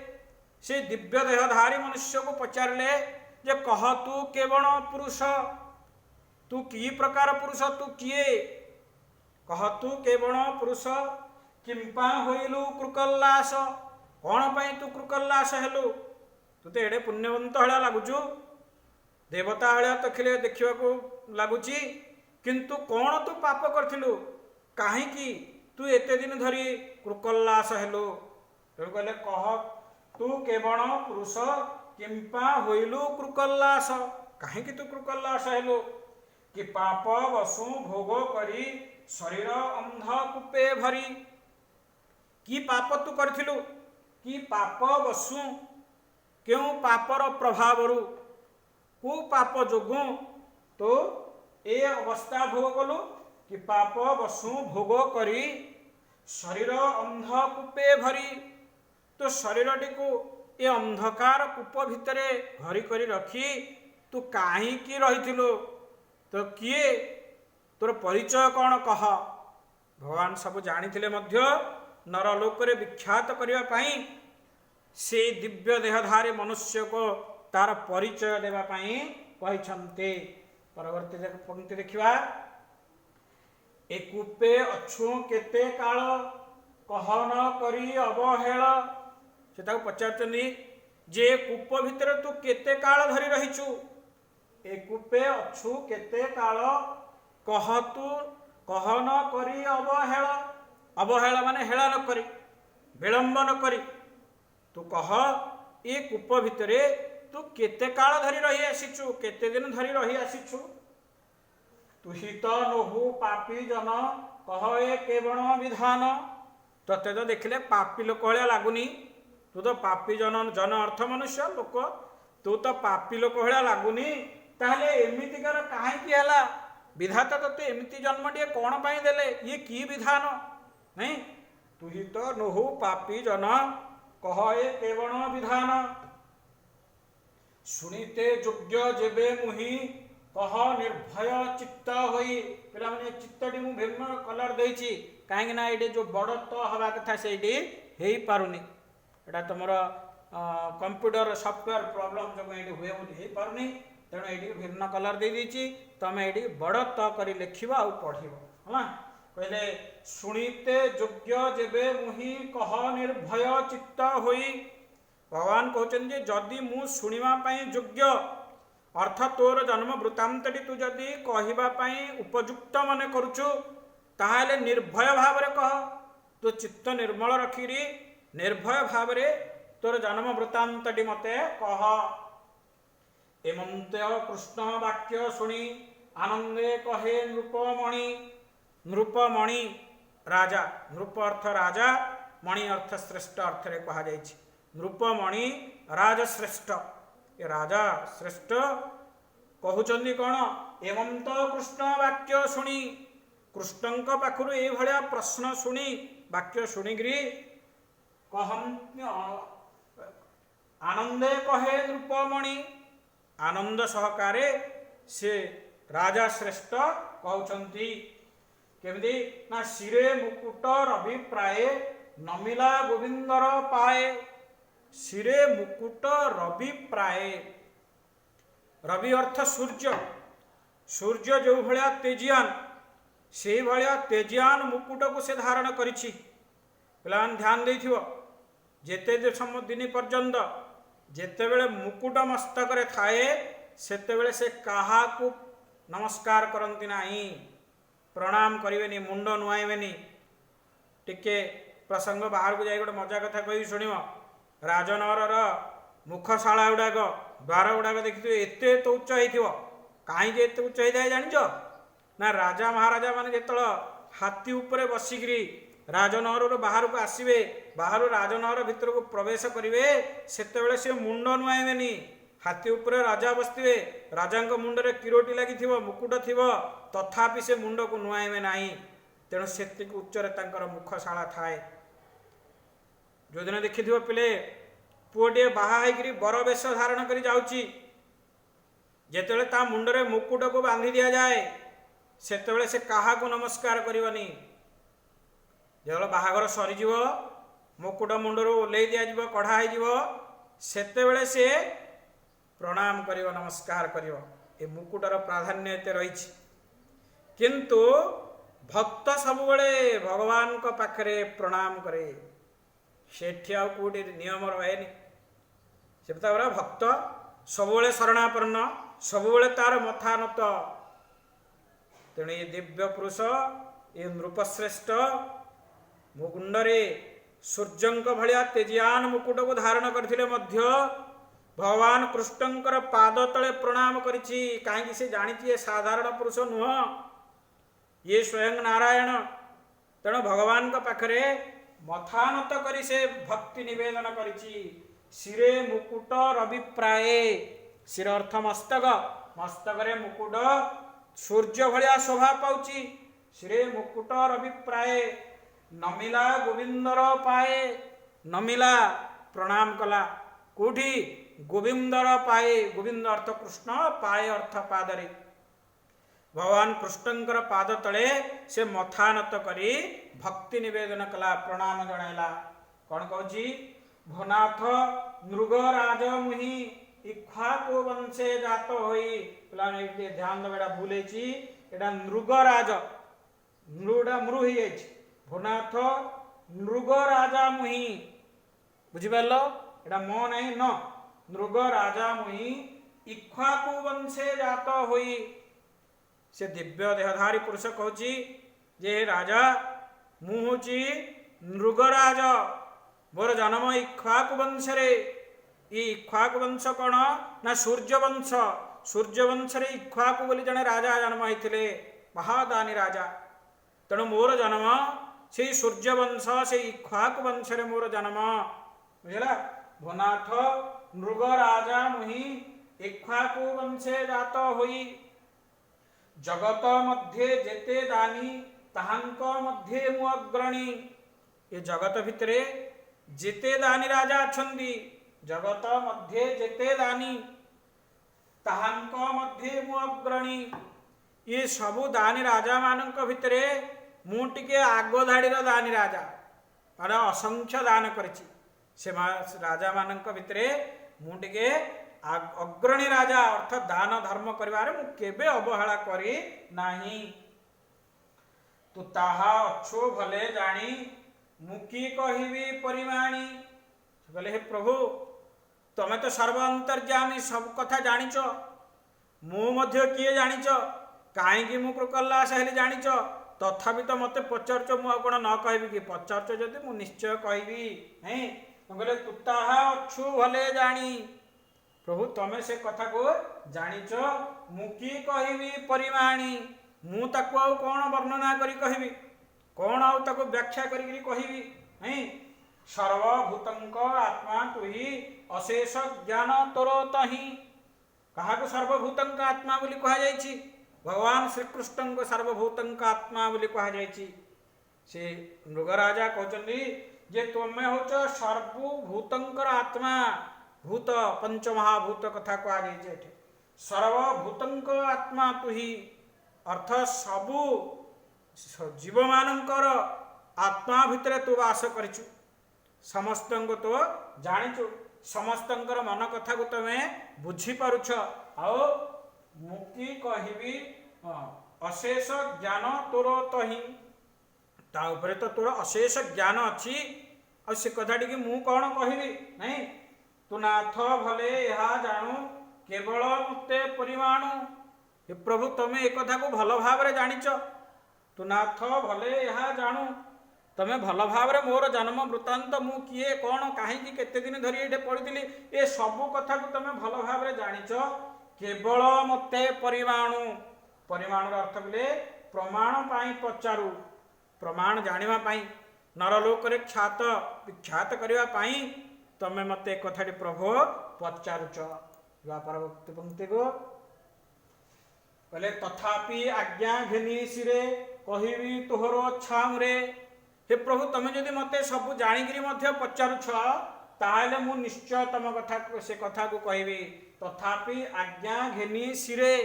S1: से दिव्य देहधारी मनुष्य को पचारे जे कह तू केवल पुरुष तू कि प्रकार पुरुष तू किए कह तू केवल पुरुष किंपा होइलु कृकल्लास कौन पाई तू कृकल्लास हेलु तू तो एडे पुण्यवंत हला लगुचु देवता हला तो खिले देखा लगुच किंतु कौन तू पाप करथिलु काहे तू एते दिन धरी कृकल्लास हेलु तेणु कहले कह तू केवल पुरुष किंपा होइलु कृकल्लास काहे तू कृकल्लास हेलु कि पाप वसु भोग करी शरीर अंधकूपे भरी कि पाप तू करथिलु कि पाप वसु क्यों पापर प्रभावरु को पाप जोगु तो ए अवस्था भोग कलु कि पाप वसु भोग करी शरीर अंधकूपे भरी तो शरीरटी को ये अंधकार कूप भितरे भरी करी रखी तू काहींकी रही तो किए तोर परिचय कौन कह। भगवान सब जानिथिले मध्य नरलोकरे विख्यात करने पाई से दिव्य देहधारी मनुष्य को तार परिचय देवा पाई कहिछन्ते। परवर्ती पंक्ति देखिवा। ए कूपे अछु केते काल कहन करी अवहेल। से ताको पचारचंदी जे कूप भितर तू केते काल धरी रहिचु। ए कूपे अछु केते काल कहतु कहन करी अवहेल। अवहेला माने हेला न करी विलंब न करी तू कह ए कूप भितरे तू केते काल धरी रही आसीचु केते दिन धरी रही आसीचु। तू ही तो नहु पापी जन कह ए केवण विधान। तते तो देखले पापी लोक भलिया लागुनी। तू तो पापी जन जन अर्थ मनुष्य लोक तू तो पापी लोक भलिया लागुनी। ताहले एमितिकर काहेकि हला विधाता तते एमिति जन्मटिए कौन पाई देले ये की विधान नहीं। तू ही तो नहु पापी जन कह ए केवण विधान। सुनीते योग्य जेबे मुहि कह निर्भय चित्त होई। पिला माने चित्तटी मु भिन्न कलर देछि काहे ना एडी जो बड़ तो हवा कथा सेडी हेई पारुनी। एटा तमर कंप्यूटर सॉफ्टवेयर प्रॉब्लम जो एडी हुए बोली हेई पारुनी। तेणु एडी भिन्न कलर दे देछि तमे एडी बड़ तो करी लिखिबा आ पढिबो हला। कहले सुनीते योग्य जेबे मुहि कह निर्भय चित्त होई। भगवान कहते जे जदि मु शुणिबा पई योग्य अर्थ तोर जन्म वृत्तांतटी तू जदि कहवा उपयुक्त मन करुचु ताहले निर्भय भाव कह। तो चित्त निर्मल रखिरी निर्भय भाव तोर जन्म वृत्तांतटी मते कह। एमंत कृष्ण वाक्य शुणी आनंदे कहे नृपमणि। नृपमणि राजा नृप अर्थ राजा मणि अर्थ श्रेष्ठ अर्थ रे कहा जाइछि। नृपमणि राजश्रेष्ठ ये राजा श्रेष्ठ कहउचंदी कौन एमंत कृष्ण वाक्य शुणी कृष्णंक पाखरु ए भलिया प्रश्न शुणी वाक्य शुणिगिरी कहम आनंदे कहे नृपमणि आनंद सहकारे से राजा श्रेष्ठ कहउचंती केमदी ना शिरे मुकुट रवि प्राय नमिला गोविंदर पाए। शिरे मुकुट रवि प्राय रवि अर्थ सूर्य सूर्य जो भलिया तेजियान से भलिया तेजियान मुकुट को से धारण करिछि। पिलान ध्यान देथिबो जेते दिन पर्यंत जेते बेले मुकुट मस्तक रे थाए सेते बेले से काहा को नमस्कार करंती नाही प्रणाम करिवेनी मुंड नुआइवेनी। टिके प्रसंग बाहर को जाई गोटे मजा कथा कहि सुनिबो। राजनगर मुखशाला गुड़ाक द्वार गुड़ाक देखिए एते तो उच्च होइथिबो काहे एते उच्च होइଥାଏ जानिछ ना राजा महाराजा माने जेतळ हाथी उपरे बसिगिरी राजनगर बाहर को आसीबे बाहर राजनगर भीतर को प्रवेश करिवे सेते बेले से मुंड नुआइवेनी। हाथी उपरे राजा बसथिबे राजांक मुंडरे किरोटी लागिथिबो मुकुट थिबो तथापि से मुंड को नुआइवे नाही। तेणु सेतिक उच्चरे तांकर मुखशाला थाए। जो दिन देखिथिबो पिले पुओटे बाहा होइकरी बर वेश धारण करी जाउची जेतेबेले ता मुंडरे मुकुट को बांधी दिया जाए सेतेबेले से काहा को नमस्कार करिवनी। जेतेबेले बाहागर सरीजिवो मुकुट मुंडरो ओल्हेइ दिया जिवो कढ़ा होई जिवो सेतेबेले से प्रणाम करिवो नमस्कार करिवो। ए मुकुटर प्राधान्य एते रहिछि किंतु भक्त सबुबले भगवान को पाखरे प्रणाम करे सेठी आ कोटी नियम रहेनी। से भक्त सबुबले शरणापन्न सबुबले तार मथा नत। तेणु ये दिव्य पुरुष ये नृपश्रेष्ठ मुकुंडरे सूर्यंक भलिया तेजियान मुकुट को धारण करथिले मध्य भगवान कृष्णंकर पाद तले प्रणाम करिछि। काहेकि से जानिछि ये साधारण पुरुष नुह ये स्वयं नारायण। तेणु भगवान का पाखरे मथानत करी से भक्ति निवेदन करिछि। शिरे मुकुट रवि प्राय शिर अर्थ मस्तक मस्तक रे मुकुट सूर्य भलिया शोभा पाउछि। शिरे मुकुट रवि प्राय नमिला गोविंदर पाए नमिला प्रणाम कला कोठी गोविंदर पाए गोविंद अर्थ कृष्ण पाए अर्थ पादरे। भगवान कृष्णंकर पाद तले से मथानत करी भक्ति निवेदन कला, प्रणाम जणाइला। कौन कहूँ भोनाथ नृगराज मुहि इक्ष्वाकु वंशे जात होई। पे ध्यान देवा भूल एटा नृगराज, नृड़ा मृ हो जाए। भोनाथ नृगराजा मुहि, बुझिपार एटा म नहीं न, नृगराजा मुहि इक्ष्वाकु वंशे जात होई। से दिव्य देहधारी पुरुष कहूँ जे राजा मु हूँ नृगराज, मोर जन्म इक्ष्वाकु वंश रे। इक्ष्वाकु वंश कौन ना सूर्यवंश। सूर्यवंश रे इक्ष्वाकु बोली जने राजा जन्म होते, महादानी राजा। तेणु मोर जन्म से सूर्यवंश, से इक्ष्वाकु वंश रे मोर जन्म, बुझला। भोनाथ नृगराजा मुहि इक्ष्वाकु वंशे जात होई। जगत मध्ये जेते दानी ताहांक मध्ये मु अग्रणी। ये जगत भितरे जेते दानी राजा अछंदी, जगत मध्ये जेते दानी ताहांक मध्ये मु अग्रणी। ये सबु दानी राजा मानक भितरे मु टिके आग धाड़ीर दानी राजा, माने असंख्य दान करछि। से राजा मानक भितरे मु टिके अग्रणी राजा, अर्थात दान धर्म करिवारे मु केबे अवहेला करी नाही। तू ताहा अच्छो भले जानी मुकी कहिबी परिमाणी। बोले हे प्रभु तमे तो सर्व अंतर्यामी, सब कथा जानिच, मु मध्य किए जानिच, काईकि मु प्रकल्लास हेली जानिच, तथापि तो मते पचारच, मु कोन न कहबी कि? पचारच जदि मु निश्चय कहबी। हैं बोले तू ताहा अच्छो भले जानी, प्रभु तमे से कथा को जानिच, मुकी कहबी परिमाणी। मु ताको आउ कौन वर्णना करी कहबी, कौन आउ ताको व्याख्या करी कहबी? हैं सर्वभूतंक आत्मा तुही अशेष ज्ञान तोर तही। कहा को सर्वभूतंक आत्मा बोली कहा जायछि? भगवान श्री कृष्ण को सर्वभूतंक आत्मा बोली कहा जायछि। से मृगराजा कहते जे तुमे होच सर्वभूतंकर आत्मा। भूत पंचमहाभूत कथा कहा जाए, सर्वभूतंक आत्मा तुही, अर्थ सबु जीव मानकर आत्मा भितर तू वास करिछु, समस्त को तो जानिचु, समस्तंकर मन कथा को तमे बुझी पारुछ। आओ मुक्ति कहबी अशेष ज्ञान तोर तही, ता उपरे तो तोर अशेष ज्ञान अच्छी। आ से कथाटी कि मु कौन कहबी? नहीं, तू नाथ भले यहा जानू केवल मुते परिमाणु। हे प्रभु तमे एक कथा को भल भाव रे जानिच, तू नाथ भले यहा जानू, तमे भल भाव रे मोर जन्म वृत्तांत मु किए कौन काहीकि केते दिन धरी एठे पड़िथिली ए सबु कथा को तमे भल भाव रे जानिच, केवल मते परिमाणु। परिमाणुर अर्थ बोले प्रमाण पाई पचारू, प्रमाण जानिबा पाई, नरलोक रे ख्यात विख्यात करिबा पाई तमे मते कथाटी प्रभु पचारुच। परवर्ती पंक्ति को कहले तथापि आज्ञा घेनी सिरे कहिबी तोहर छामरे। हे प्रभु तमे जदि मते सब जानिगिरी मध्य पचारुछ ताहले मु निश्चय तम कथा से कथा को कहबी। तथापि आज्ञा घेनी सिरे,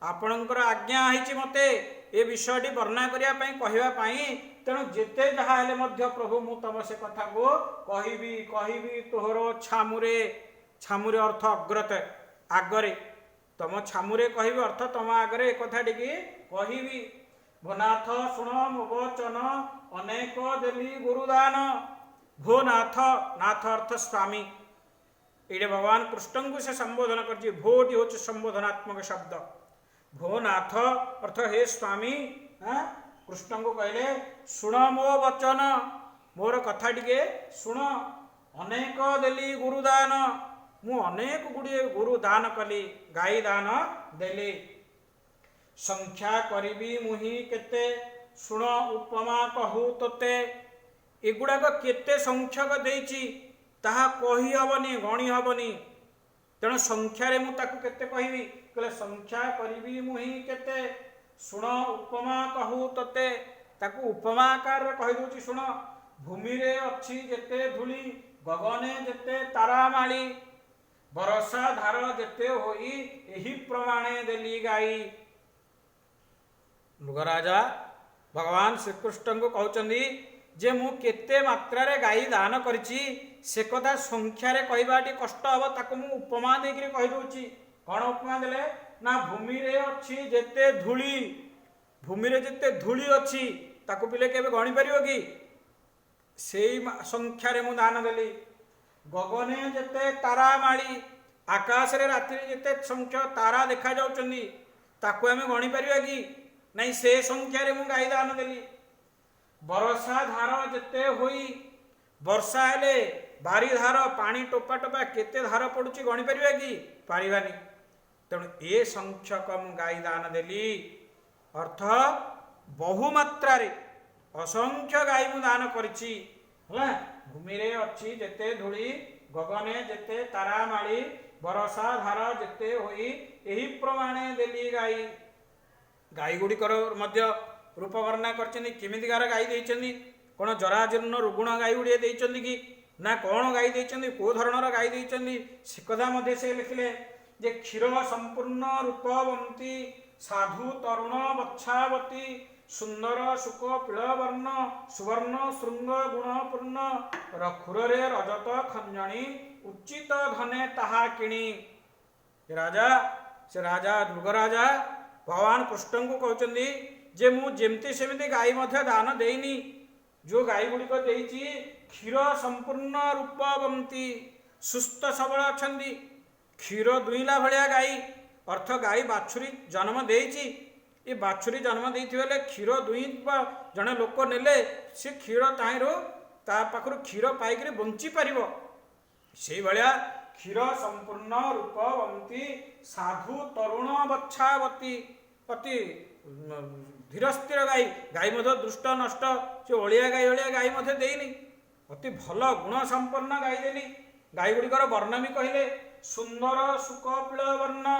S1: आपणकर आज्ञा आइछि मते ए विषयटी वर्णना करिया पई कहिबा पई, तेणु जेते जहा हेले मध्य प्रभु मु तम से कथा को कहिबी। कहिबी तोहर छामुरे, छामुरे अर्थ अग्रत आगरे, तम छामुरे कहिबी अर्थ तम आगरे ए कथाटी की कहिबी। भोनाथ शुण मो वचन अनेक देली गुरुदान। भो नाथ, नाथ अर्थ स्वामी, ये भगवान कृष्ण को से संबोधन कर। भोटी हूँ संबोधनात्मक शब्द। भो नाथ अर्थ हे स्वामी, कृष्ण को कहले शुण मो वचन, मोर कथा टिके शुण। अनेक देली गुरुदान, मु अनेक गुड़िए गुरु दान कली, गाई दान देली। संख्या करिबी मुहि केते, शुण उपमा कहू तोते। एगुड़ाक केते संख्यक देइछि ताहा कही हबनी, गणी हबनी, तेणु संख्यारे मु ताकु केते कहिबी? कहले संख्या करिबी मुहि केते, शुण उपमा कहू तोते। ताकु उपमा आकार रे कहि दोछि शुण। भूमि रे अछि जेते धूली, गगने जेते तारामाली, बरसा धार जेते होई, एही प्रमाणे देली गाई। मृगराजा भगवान श्रीकृष्ण को कहते जे मु केते मात्रा गाई दान करिछि से कथा संख्यारे कहबाटी कष्ट हम ताको मु उपमा देकरी कहि दउछि। कौन उपमा देले ना भूमि रे अछि जेते धूली, भूमि रे जेते धूली अछि ताको पिले केबे गणी परियो कि सेई संख्यारे मु दान देली। गगने जेते तारा माड़ी आकाश रे रात्रि जेते संख्या तारा देखा जाउछन्दी ताको हमें गणी परियो कि नहीं, से संख्यारे मु गाई दान देली। बरसा धार जेते होई वर्षा हेले बारी धार पानी टोपा टोपा केते धार पड़ुची गणी परिबा कि पारिबानी। तेणु ए संख्यक मु गाई दान देली अर्थ बहुमात्रा रे असंख्य गाई मु दान करिछि हला। भूमि रे अछि जेते धूली, गगने जेते तारा माड़ी, बरसा धार जेते होई एही प्रमाणे देली गाई। गाई गुड़िकर मध्य रूप वर्णना करछन्ती केमितिकार गाई देइछन्ती। कोन जराजीर्ण रुगुण गाई गुड़िए देइछन्ती कि ना कौन गाई देइछन्ती, को धरणर गाई देइछन्ती से कथा मध्य से लिखिले जे क्षीर संपूर्ण रूपवंती साधु तरुण बच्छावती सुंदर सुख पीलवर्ण सुवर्ण श्रृंग गुणपूर्ण रखुरे रजत खंजणी उचित धने ताहा किणी। राजा से राजा मृगराजा भगवान कृष्ण को कहते जे मु जेमती सेमती गाई मध्य दान देनी। जो गाई गुड़िक देइछि क्षीर संपूर्ण रूपवंती सुस्थ सबल अछंदी, क्षीर दुईला भलिया गाई अर्थ गाई बाछुरी जन्म देइछि। ये बाछुरी जन्म देइथि बेले क्षीर दुई जने लोक नेले से क्षीर ताहिरो ता पाखरु क्षीर पाइकरी बंची पारिबो। से भलिया क्षीर संपूर्ण रूपवंती साधु तरुण बच्छावती अति धीर स्थिर गाई, गाई मध्य दुष्ट नष्ट से ओलिया गाई मध्य देइनी। अति भल गुण संपन्न गाई देली। गाई गुड़िकर वर्ण भी कहले सुंदर सुख पील वर्ण,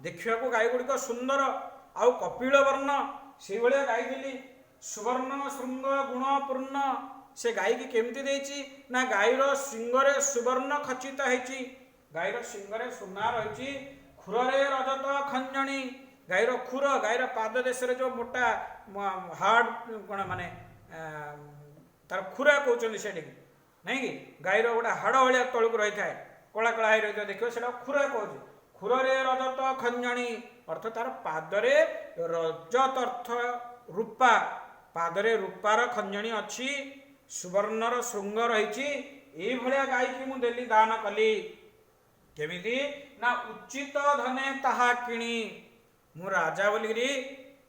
S1: देखा गाई गुड़िक सुंदर आउ कपिल वर्ण से भाया गाई देली। सुवर्ण श्रृंग गुणपूर्ण से गाई की केमती देइछि ना गाईर श्रृंगरे सुवर्ण खचित होइछि, गाईर श्रृंगरे सुना रही, खुरे रजत खंजणी गाईर खुर गाईर पाद देश जो मोटा हार्ड कौन माने तार खुरा कहते से नहीं कि गाईर गोटे हाड़ भाया तलुक रही है कला कला हो रही देखिए से खुरा कहे। खुरे रजत खंजणी अर्थ तार पादरे रजत अर्थ रूपा, पादरे रूपार खंजणी अच्छी, सुवर्णर श्रृंग रही भाया गाई की मु देली दान कली। केमिति ना उचित धने ताहा किणी। मु राजा बोलिकी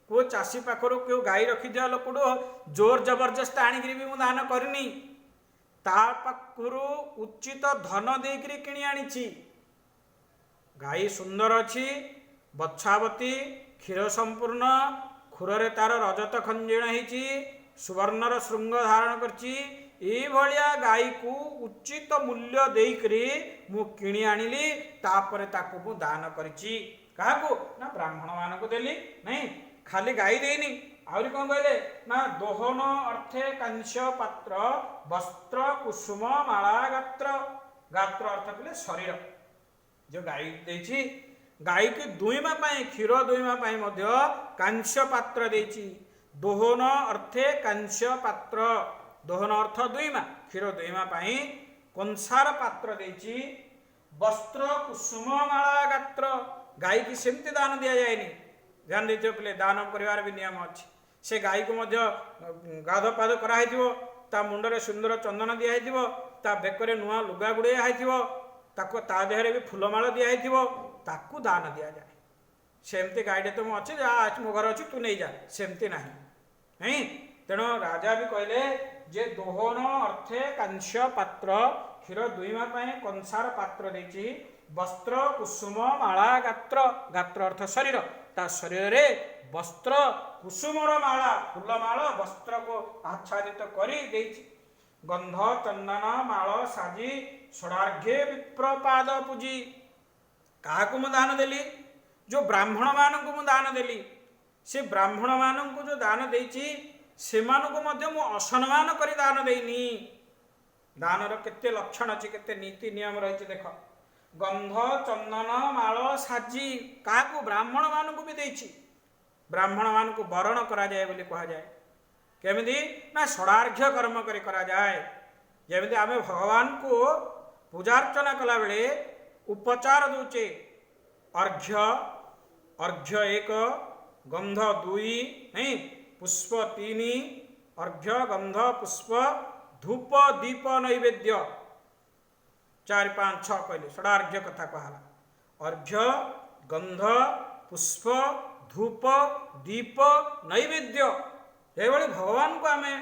S1: को चाषी पाखर क्यों गाई रखिदिया लोक जोर जबरदस्त आणिकी भी मु दान करनी, ता पाखरु उचित धन देकरी किणी आनीछि। गाई सुंदर अच्छी, बच्छावती, क्षीर संपूर्ण, खुरे तार रजत खंजण होइछि, सुवर्णर श्रृंग धारण करछि। ए भलिया गाई को उचित मूल्य देकरी मु किणी आनिली, तापरे ताकू मु दान करिछि। काहाकू ना ब्राह्मण मान को देली, नहीं खाली गाई देनी। आहरी कौन कहले ना दोहन अर्थे कांस्य पात्र वस्त्र कुसुम माला गात्र, गात्र अर्थ कहले शरीर। जो गाई देछि गाई की दुईमा पाई क्षीर दुईमा पाई मध्य कांस्य पात्र देछि। दोहन अर्थे कांस्य पात्र, दोहन अर्थ दुईमा, क्षीर दुईमा पाई कंसार पात्र देछि। वस्त्र कुसुम माला गात्र, गाई की सेमती दान दि जाएनि। ध्यान देते पे दान कर भी नियम अच्छी। से गाई को मध्य गाध पाद कराई ता मुंडरे सुंदर चंदन दिखाई, ता बेकरे नुआ लुगा गुड़े ताको ता देहरे भी फूलमाल दिखाई, ताकू दान दि जाए। सेमती गाईटे तो मुझे अच्छी मो घर अच्छी तू नहीं जा, सेमती ना नहीं। तेणु राजा भी कहले जे दोहन अर्थे कांस्य पात्र, क्षीर दुईमा कंसार पात्र देछि। वस्त्र कुसुम माला गात्र, गात्र अर्थ शरीर, ता शरीर रे वस्त्र कुसुमर माला फूलमाल वस्त्र को आच्छादित करी देछि। गंध चंदन माल साजी षडार्घ्ये विप्रपाद पूजी। काहाकू मु दान देली? जो ब्राह्मण मानकू मु दान देली। से ब्राह्मण मानकू जो दान देछि सेमानकू मध्य मु असम्मान करी दान देइनी। दानर केते लक्षण अछि, केते नीति नियम रहिछि देख। गंध चंदन माल साजी काहाकू ब्राह्मण मानकू भी देछि। ବ୍ରାହ୍ମଣ ମାନଙ୍କୁ ବରଣ କରାଯାଏ ବୋଲି କୁହାଯାଏ। କେମିତି ନା ଷଡ଼ାର୍ଘ୍ୟ କର୍ମ କରି କରାଯାଏ। ଯେମିତି ଆମେ ଭଗବାନଙ୍କୁ ପୂଜାର୍ଚ୍ଚନା କଲାବେଳେ ଉପଚାର ଦଉଛେ, ଅର୍ଘ୍ୟ, ଅର୍ଘ୍ୟ 1, ଗନ୍ଧ 2, ନାଇଁ ପୁଷ୍ପ 3, ଅର୍ଘ୍ୟ ଗନ୍ଧ ପୁଷ୍ପ ଧୂପ ଦୀପ ନୈବେଦ୍ୟ 4, 5, 6 କହିଲେ ଷଡ଼ାର୍ଘ୍ୟ କଥା କୁହାଗଲା। ଅର୍ଘ୍ୟ ଗନ୍ଧ ପୁଷ୍ପ ଧୂପ ଦୀପ ନୈବେଦ୍ୟ, ଏଭଳି ଭଗବାନଙ୍କୁ ଆମେ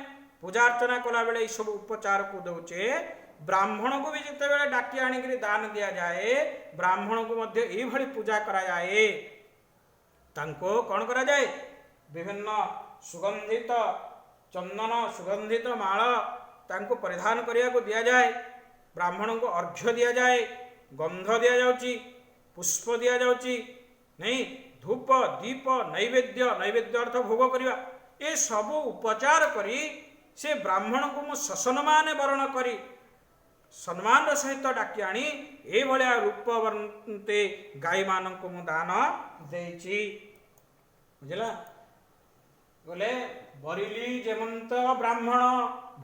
S1: ପୂଜାର୍ଚ୍ଚନା କଲାବେଳେ ଏଇସବୁ ଉପଚାରକୁ ଦେଉଛେ। ବ୍ରାହ୍ମଣକୁ ବି ଯେତେବେଳେ ଡାକି ଆଣିକରି ଦାନ ଦିଆଯାଏ, ବ୍ରାହ୍ମଣକୁ ମଧ୍ୟ ଏଇଭଳି ପୂଜା କରାଯାଏ। ତାଙ୍କୁ କ'ଣ କରାଯାଏ? ବିଭିନ୍ନ ସୁଗନ୍ଧିତ ଚନ୍ଦନ ସୁଗନ୍ଧିତ ମାଳ ତାଙ୍କୁ ପରିଧାନ କରିବାକୁ ଦିଆଯାଏ। ବ୍ରାହ୍ମଣଙ୍କୁ ଅର୍ଘ୍ୟ ଦିଆଯାଏ, ଗନ୍ଧ ଦିଆଯାଉଛି, ପୁଷ୍ପ ଦିଆଯାଉଛି, ନାଇଁ ଧୂପ ଦୀପ ନୈବେଦ୍ୟ, ନୈବେଦ୍ୟ ଅର୍ଥ ଭୋଗ କରିବା। ଏସବୁ ଉପଚାର କରି ସେ ବ୍ରାହ୍ମଣଙ୍କୁ ମୁଁ ସସମ୍ମାନେ ବରଣ କରି ସମ୍ମାନର ସହିତ ଡାକି ଆଣି ଏଇଭଳିଆ ରୂପବନ୍ତେ ଗାଈମାନଙ୍କୁ ମୁଁ ଦାନ ଦେଇଛି। ବୁଝିଲା? ବୋଲେ ବରିଲି ଯେମନ୍ତ ବ୍ରାହ୍ମଣ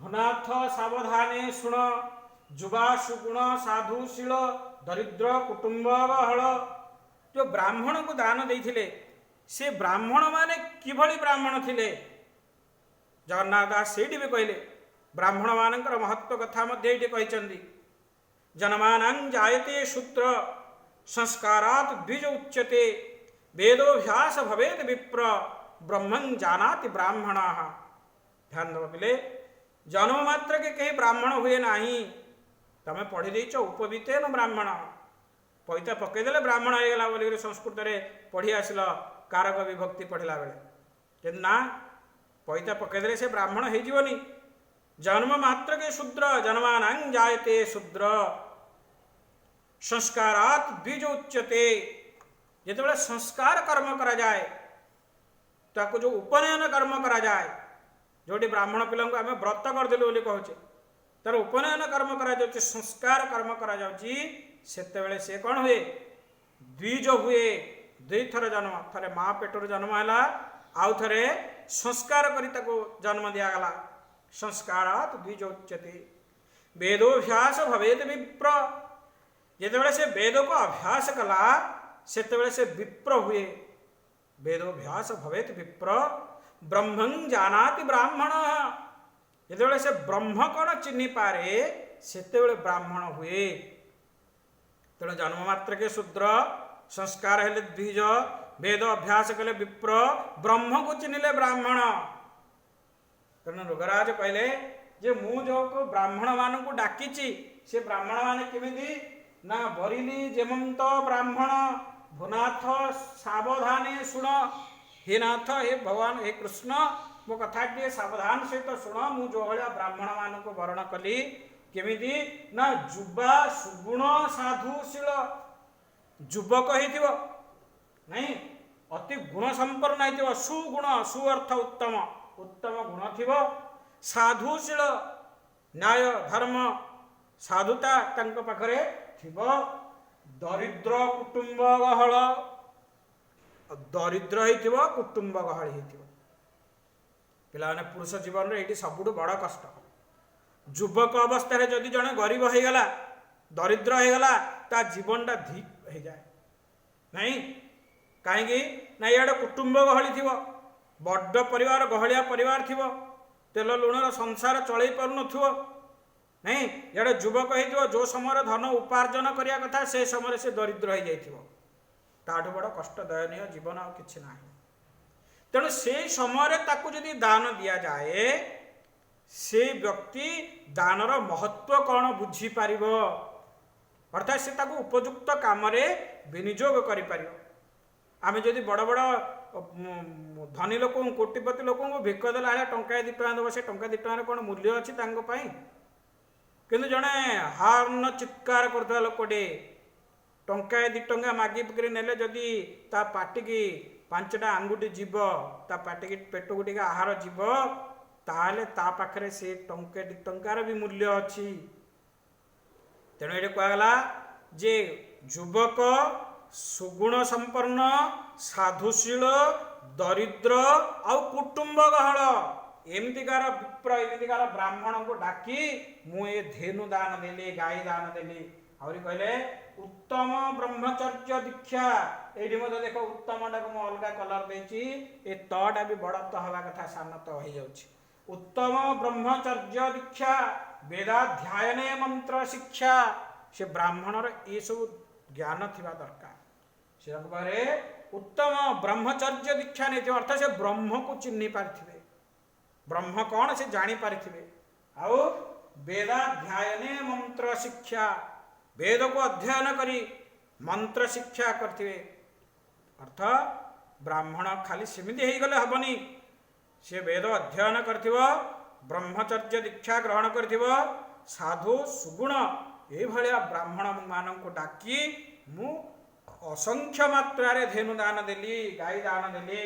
S1: ଭୁନାଥ ସାବଧାନେ ଶୁଣ, ଯୁବା ସୁଗୁଣ ସାଧୁଶୀଳ ଦରିଦ୍ର କୁଟୁମ୍ବ ବହଳ। ଯେଉଁ ବ୍ରାହ୍ମଣକୁ ଦାନ ଦେଇଥିଲେ ସେ ବ୍ରାହ୍ମଣ ମାନେ କିଭଳି ବ୍ରାହ୍ମଣ ଥିଲେ? ଜଗନ୍ନାଥ ଦାସ ସେଇଠି ବି କହିଲେ, ବ୍ରାହ୍ମଣ ମାନଙ୍କର ମହତ୍ଵ କଥା ମଧ୍ୟ ଏଇଠି କହିଛନ୍ତି। ଜନମାନଂ ଜାୟତେ ଶୂଦ୍ର ସଂସ୍କାରାତ୍ ଦ୍ୱିଜ ଉଚ୍ୟତେ, ବେଦୋଭ୍ୟାସ ଭବେତ୍ ବିପ୍ର ବ୍ରହ୍ମଂ ଜାନାତି ବ୍ରାହ୍ମଣ। ଧ୍ୟାନ ଦେବ ପିଲେ, ଜନ୍ମ ମାତ୍ରକେ କେହି ବ୍ରାହ୍ମଣ ହୁଏ ନାହିଁ। ତମେ ପଢ଼ି ଦେଇଛ ଉପବିତେନ ବ୍ରାହ୍ମଣ, ପଇତା ପକେଇଦେଲେ ବ୍ରାହ୍ମଣ ହେଇଗଲା ବୋଲିକରି ସଂସ୍କୃତରେ ପଢ଼ି ଆସିଲ କାରକ ବିଭକ୍ତି ପଢ଼ିଲା ବେଳେ। କିନ୍ତୁ ନା, ପଇତା ପକେଇଦେଲେ ସେ ବ୍ରାହ୍ମଣ ହେଇଯିବନି। ଜନ୍ମ ମାତ୍ରକେ ଶୂଦ୍ର, ଜନ୍ମାନାଂ ଜାୟତେ ଶୂଦ୍ର ସଂସ୍କାରାତ୍ ଦ୍ୱିଜ ଉଚ୍ୟତେ। ଯେତେବେଳେ ସଂସ୍କାର କର୍ମ କରାଯାଏ, ତାକୁ ଯେଉଁ ଉପନୟନ କର୍ମ କରାଯାଏ, ଯେଉଁଠି ବ୍ରାହ୍ମଣ ପିଲାଙ୍କୁ ଆମେ ବ୍ରତ କରିଦେଲୁ ବୋଲି କହୁଛେ, ତାର ଉପନୟନ କର୍ମ କରାଯାଉଛି, ସଂସ୍କାର କର୍ମ କରାଯାଉଛି, ସେତେବେଳେ ସେ କ'ଣ ହୁଏ? ଦ୍ୱିଜ ହୁଏ। ଦୁଇଥର ଜନ୍ମ, ଥରେ ମା ପେଟରୁ ଜନ୍ମ ହେଲା, ଆଉ ଥରେ ସଂସ୍କାର କରି ତାକୁ ଜନ୍ମ ଦିଆଗଲା। ସଂସ୍କାରାତ୍ ଦ୍ୱିଜ ଉଚ୍ୟତେ, ବେଦୋଭ୍ୟାସ ଭବେତ୍ ବିପ୍ର। ଯେତେବେଳେ ସେ ବେଦକୁ ଅଭ୍ୟାସ କଲା, ସେତେବେଳେ ସେ ବିପ୍ର ହୁଏ। ବେଦୋଭ୍ୟାସ ଭବେତ୍ ବିପ୍ର ବ୍ରହ୍ମଂ ଜାନାତି ବ୍ରାହ୍ମଣ। ଯେତେବେଳେ ସେ ବ୍ରହ୍ମ କ'ଣ ଚିହ୍ନି ପାରେ, ସେତେବେଳେ ବ୍ରାହ୍ମଣ ହୁଏ। ତେଣୁ ଜନ୍ମ ମାତ୍ରକେ ଶୂଦ୍ର, ସଂସ୍କାର ହେଲେ ଦ୍ୱିଜ, ବେଦ ଅଭ୍ୟାସ କଲେ ବିପ୍ର, ବ୍ରହ୍ମକୁ ଚିହ୍ନିଲେ ବ୍ରାହ୍ମଣ। ତେଣୁ ରୁଗରାଜ କହିଲେ ଯେ ମୁଁ ଯେଉଁ ବ୍ରାହ୍ମଣ ମାନଙ୍କୁ ଡାକିଛି, ସେ ବ୍ରାହ୍ମଣ ମାନେ କେମିତି? ନା ବରିଲି ଯେମନ୍ତ ବ୍ରାହ୍ମଣ ଭୁନାଥ ସାବଧାନେ ଶୁଣ। ହେ ନାଥ, ହେ ଭଗବାନ, ହେ କୃଷ୍ଣ, ମୋ କଥା ଟିକେ ସାବଧାନ ସହିତ ଶୁଣ। ମୁଁ ଯେଉଁ ଭଳିଆ ବ୍ରାହ୍ମଣ ମାନଙ୍କୁ ବରଣ କଲି, କେମିତି? ନା ଯୁବା ସୁଗୁଣ ସାଧୁଶୀଳ। ଯୁବକ ହେଇଥିବ, ନାଇଁ ଅତି ଗୁଣ ସମ୍ପନ୍ନ ହେଇଥିବ, ସୁଗୁଣ, ସୁ ଅର୍ଥ ଉତ୍ତମ, ଉତ୍ତମ ଗୁଣ ଥିବ। ସାଧୁଶୀଳ, ନ୍ୟାୟ ଧର୍ମ ସାଧୁତା ତାଙ୍କ ପାଖରେ ଥିବ। ଦରିଦ୍ର କୁଟୁମ୍ବ ଗହଳ, ଦରିଦ୍ର ହେଇଥିବ, କୁଟୁମ୍ବ ଗହଳି ହେଇଥିବ। ପିଲାମାନେ, ପୁରୁଷ ଜୀବନରେ ଏଇଠି ସବୁଠୁ ବଡ଼ କଷ୍ଟ। ଯୁବକ ଅବସ୍ଥାରେ ଯଦି ଜଣେ ଗରିବ ହେଇଗଲା, ଦରିଦ୍ର ହେଇଗଲା, ତା ଜୀବନଟା ଧିକ୍ ହେଇଯାଏ। ନାଇଁ କାହିଁକି? ନା ଇଆଡ଼େ କୁଟୁମ୍ବ ଗହଳି ଥିବ, ବଡ଼ ପରିବାର, ଗହଳିଆ ପରିବାର ଥିବ, ତେଲ ଲୁଣର ସଂସାର ଚଳେଇ ପାରୁନଥିବ। ନାଇଁ ଇଆଡ଼େ ଯୁବକ ହେଇଥିବ, ଯେଉଁ ସମୟରେ ଧନ ଉପାର୍ଜନ କରିବା କଥା, ସେ ସମୟରେ ସେ ଦରିଦ୍ର ହେଇଯାଇଥିବ। ତାଠୁ ବଡ଼ କଷ୍ଟ ଦୟନୀୟ ଜୀବନ ଆଉ କିଛି ନାହିଁ। ତେଣୁ ସେଇ ସମୟରେ ତାକୁ ଯଦି ଦାନ ଦିଆଯାଏ, ସେ ବ୍ୟକ୍ତି ଦାନର ମହତ୍ଵ କ'ଣ ବୁଝିପାରିବ, ଅର୍ଥାତ୍ ସେ ତାକୁ ଉପଯୁକ୍ତ କାମରେ ବିନିଯୋଗ କରିପାରିବ। ଆମେ ଯଦି ବଡ଼ ବଡ଼ ଧନୀ ଲୋକଙ୍କୁ, କୋଟିପତି ଲୋକଙ୍କୁ ଭିକ ଦେଲା ଭଳିଆ ଟଙ୍କାଏ 2 ଟଙ୍କା ଦେବ, ସେ ଟଙ୍କା 2 ଟଙ୍କାରେ କ'ଣ ମୂଲ୍ୟ ଅଛି ତାଙ୍କ ପାଇଁ? କିନ୍ତୁ ଜଣେ ହାର୍ନ ଚିତ୍କାର କରୁଥିବା ଲୋକଟେ ଟଙ୍କାଏ 2 ଟଙ୍କା ମାଗି ପକରି ନେଲେ, ଯଦି ତା ପାଟିକି 5ଟା ଆଙ୍ଗୁଠି ଯିବ, ତା ପାଟିକି ପେଟକୁ ଟିକେ ଆହାର ଯିବ, ତାହେଲେ ତା ପାଖରେ ସେ ଟଙ୍କେ 2 ଟଙ୍କାର ବି ମୂଲ୍ୟ ଅଛି। ତେଣୁ ଏଠି କୁହାଗଲା ଯେ ଯୁବକ ସୁଗୁଣ ସମ୍ପନ୍ନ ସାଧୁଶୀଳ ଦରିଦ୍ର ଆଉ କୁଟୁମ୍ବ ଗହଳ ଏମିତିକାର ବିପ୍ର ଏମିତିକାର ବ୍ରାହ୍ମଣଙ୍କୁ ଡାକି ମୁଁ ଏ ଧେନୁ ଦାନ ଦେଲି, ଗାଈ ଦାନ ଦେଲି। ଆହୁରି କହିଲେ ଉତ୍ତମ ବ୍ରହ୍ମଚର୍ଯ୍ୟ ଦୀକ୍ଷା। ଏଇଠି ମଧ୍ୟ ଦେଖ ଉତ୍ତମଟାକୁ ମୁଁ ଅଲଗା କଲର ଦେଇଛି, ଏ ତଟା ବି ବଡ଼ ତ ହେବା କଥା, ସାନ ତ ହେଇଯାଉଛି। ଉତ୍ତମ ବ୍ରହ୍ମଚର୍ଯ୍ୟ ଦୀକ୍ଷା ବେଦାଧ୍ୟାୟନେ ମନ୍ତ୍ର ଶିକ୍ଷା। ସେ ବ୍ରାହ୍ମଣର ଏସବୁ ଜ୍ଞାନ ଥିବା ଦରକାର। ସେଟାକୁ ପରେ ଉତ୍ତମ ବ୍ରହ୍ମଚର୍ଯ୍ୟ ଦୀକ୍ଷା ନେଇଥିବ, ଅର୍ଥ ସେ ବ୍ରହ୍ମକୁ ଚିହ୍ନି ପାରିଥିବେ, ବ୍ରହ୍ମ କ'ଣ ସେ ଜାଣିପାରିଥିବେ। ଆଉ ବେଦାଧ୍ୟାୟନେ ମନ୍ତ୍ର ଶିକ୍ଷା, ବେଦକୁ ଅଧ୍ୟୟନ କରି ମନ୍ତ୍ର ଶିକ୍ଷା କରିଥିବେ। ଅର୍ଥ ବ୍ରାହ୍ମଣ ଖାଲି ସେମିତି ହେଇଗଲେ ହବନି, ସେ ବେଦ ଅଧ୍ୟୟନ କରିଥିବ, ବ୍ରହ୍ମଚର୍ଯ୍ୟ ଦୀକ୍ଷା ଗ୍ରହଣ କରିଥିବ, ସାଧୁ ସୁଗୁଣ ଏଇଭଳିଆ ବ୍ରାହ୍ମଣ ମାନଙ୍କୁ ଡାକି ମୁଁ ଅସଂଖ୍ୟ ମାତ୍ରାରେ ଧେନୁ ଦାନ ଦେଲି, ଗାଈ ଦାନ ଦେଲି।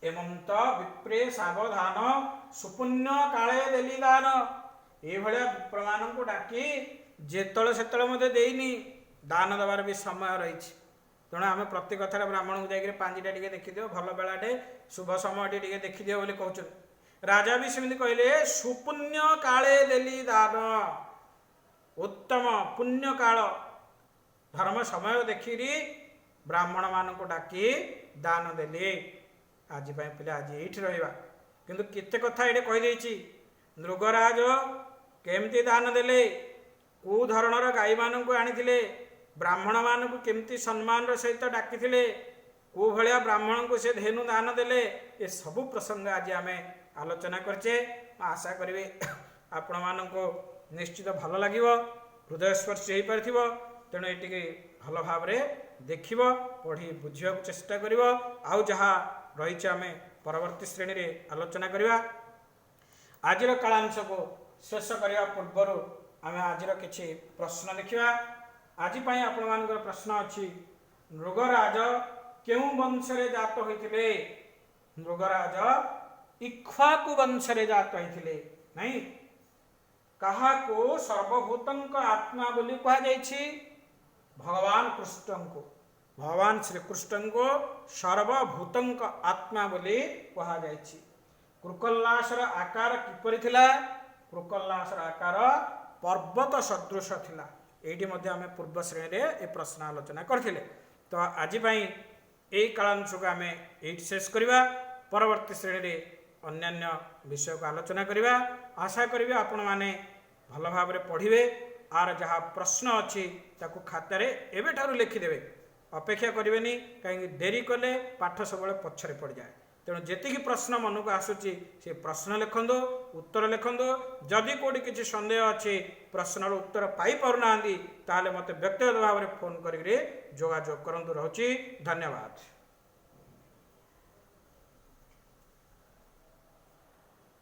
S1: ଏମନ୍ତ ବିପ୍ରେ ସାବଧାନ ସୁପୁଣ୍ୟ କାଳେ ଦେଲି ଦାନ। ଏଇଭଳିଆ ବିପ୍ରମାନଙ୍କୁ ଡାକି ଯେତେବେଳେ ସେତେବେଳେ ମଧ୍ୟ ଦେଇନି, ଦାନ ଦେବାର ବି ସମୟ ରହିଛି। ତେଣୁ ଆମେ ପ୍ରତି କଥାରେ ବ୍ରାହ୍ମଣଙ୍କୁ ଯାଇକରି ପାଞ୍ଜିଟା ଟିକେ ଦେଖିଦିଅ, ଭଲ ବେଳାଟେ ଶୁଭ ସମୟଟି ଟିକେ ଦେଖିଦିଅ ବୋଲି କହୁଛନ୍ତି। ରାଜା ବି ସେମିତି କହିଲେ ସୁପୁଣ୍ୟ କାଳେ ଦେଲି ଦାନ। ଉତ୍ତମ ପୁଣ୍ୟ କାଳ ଧର୍ମ ସମୟ ଦେଖିରି ବ୍ରାହ୍ମଣ ମାନଙ୍କୁ ଡାକି ଦାନ ଦେଲି। ଆଜି ପାଇଁ ପିଲା ଆଜି ଏଇଠି ରହିବା, କିନ୍ତୁ କେତେ କଥା ଏଠି କହିଦେଇଛି। ନୃଗରାଜ କେମିତି ଦାନ ଦେଲେ, କେଉଁ ଧରଣର ଗାଈମାନଙ୍କୁ ଆଣିଥିଲେ, ବ୍ରାହ୍ମଣମାନଙ୍କୁ କେମିତି ସମ୍ମାନର ସହିତ ଡାକିଥିଲେ, କେଉଁ ଭଳିଆ ବ୍ରାହ୍ମଣଙ୍କୁ ସେ ଧେନୁ ଦାନ ଦେଲେ, ଏସବୁ ପ୍ରସଙ୍ଗ ଆଜି ଆମେ ଆଲୋଚନା କରିଛେ। ମୁଁ ଆଶା କରିବି ଆପଣମାନଙ୍କୁ ନିଶ୍ଚିତ ଭଲ ଲାଗିବ, ହୃଦୟସ୍ପର୍ଶୀ ହୋଇପାରିଥିବ। ତେଣୁ ଏଟିକି ଭଲ ଭାବରେ ଦେଖିବ, ପଢ଼ି ବୁଝିବାକୁ ଚେଷ୍ଟା କରିବ। ଆଉ ଯାହା ରହିଛି ଆମେ ପରବର୍ତ୍ତୀ ଶ୍ରେଣୀରେ ଆଲୋଚନା କରିବା। ଆଜିର କାଳାଂଶକୁ ଶେଷ କରିବା ପୂର୍ବରୁ ଆମେ ଆଜିର କିଛି ପ୍ରଶ୍ନ ଦେଖିବା। ଆଜି ପାଇଁ ଆପଣମାନଙ୍କର ପ୍ରଶ୍ନ ଅଛି, ନୃଗରାଜ କେଉଁ ବଂଶରେ ଜାତ ହୋଇଥିଲେ? ନୃଗରାଜ ଇକ୍ଷ୍ୱାକୁ ବଂଶରେ ଜାତ ହୋଇଥିଲେ। ନାଇଁ, କାହାକୁ ସର୍ବଭୂତଙ୍କ ଆତ୍ମା ବୋଲି କୁହାଯାଇଛି? ଭଗବାନ କୃଷ୍ଣଙ୍କୁ, ଭଗବାନ ଶ୍ରୀକୃଷ୍ଣଙ୍କୁ ସର୍ବଭୂତଙ୍କ ଆତ୍ମା ବୋଲି କୁହାଯାଇଛି। କୃକଲ୍ଲାସର ଆକାର କିପରି ଥିଲା? କୃକଲ୍ଲାସର ଆକାର ପର୍ବତ ସଦୃଶ ଥିଲା। ଏଇଠି ମଧ୍ୟ ଆମେ ପୂର୍ବ ଶ୍ରେଣୀରେ ଏ ପ୍ରଶ୍ନ ଆଲୋଚନା କରିଥିଲେ। ତ ଆଜି ପାଇଁ ଏଇ କାଳାଂଶକୁ ଆମେ ଏଇଠି ଶେଷ କରିବା। ପରବର୍ତ୍ତୀ ଶ୍ରେଣୀରେ ଅନ୍ୟାନ୍ୟ ବିଷୟକୁ ଆଲୋଚନା କରିବା। ଆଶା କରିବି ଆପଣମାନେ ଭଲ ଭାବରେ ପଢ଼ିବେ। ଆର ଯାହା ପ୍ରଶ୍ନ ଅଛି ତାକୁ ଖାତାରେ ଏବେଠାରୁ ଲେଖିଦେବେ, ଅପେକ୍ଷା କରିବେନି, କାହିଁକି ଡେରି କଲେ ପାଠ ସବୁବେଳେ ପଛରେ ପଡ଼ିଯାଏ। ତେଣୁ ଯେତିକି ପ୍ରଶ୍ନ ମନକୁ ଆସୁଛି ସେ ପ୍ରଶ୍ନ ଲେଖନ୍ତୁ, ଉତ୍ତର ଲେଖନ୍ତୁ। ଯଦି କେଉଁଠି କିଛି ସନ୍ଦେହ ଅଛି, ପ୍ରଶ୍ନର ଉତ୍ତର ପାଇପାରୁନାହାନ୍ତି, ତାହେଲେ ମୋତେ ବ୍ୟକ୍ତିଗତ ଭାବରେ ଫୋନ୍ କରିକି ଯୋଗାଯୋଗ କରନ୍ତୁ। ରହୁଛି, ଧନ୍ୟବାଦ।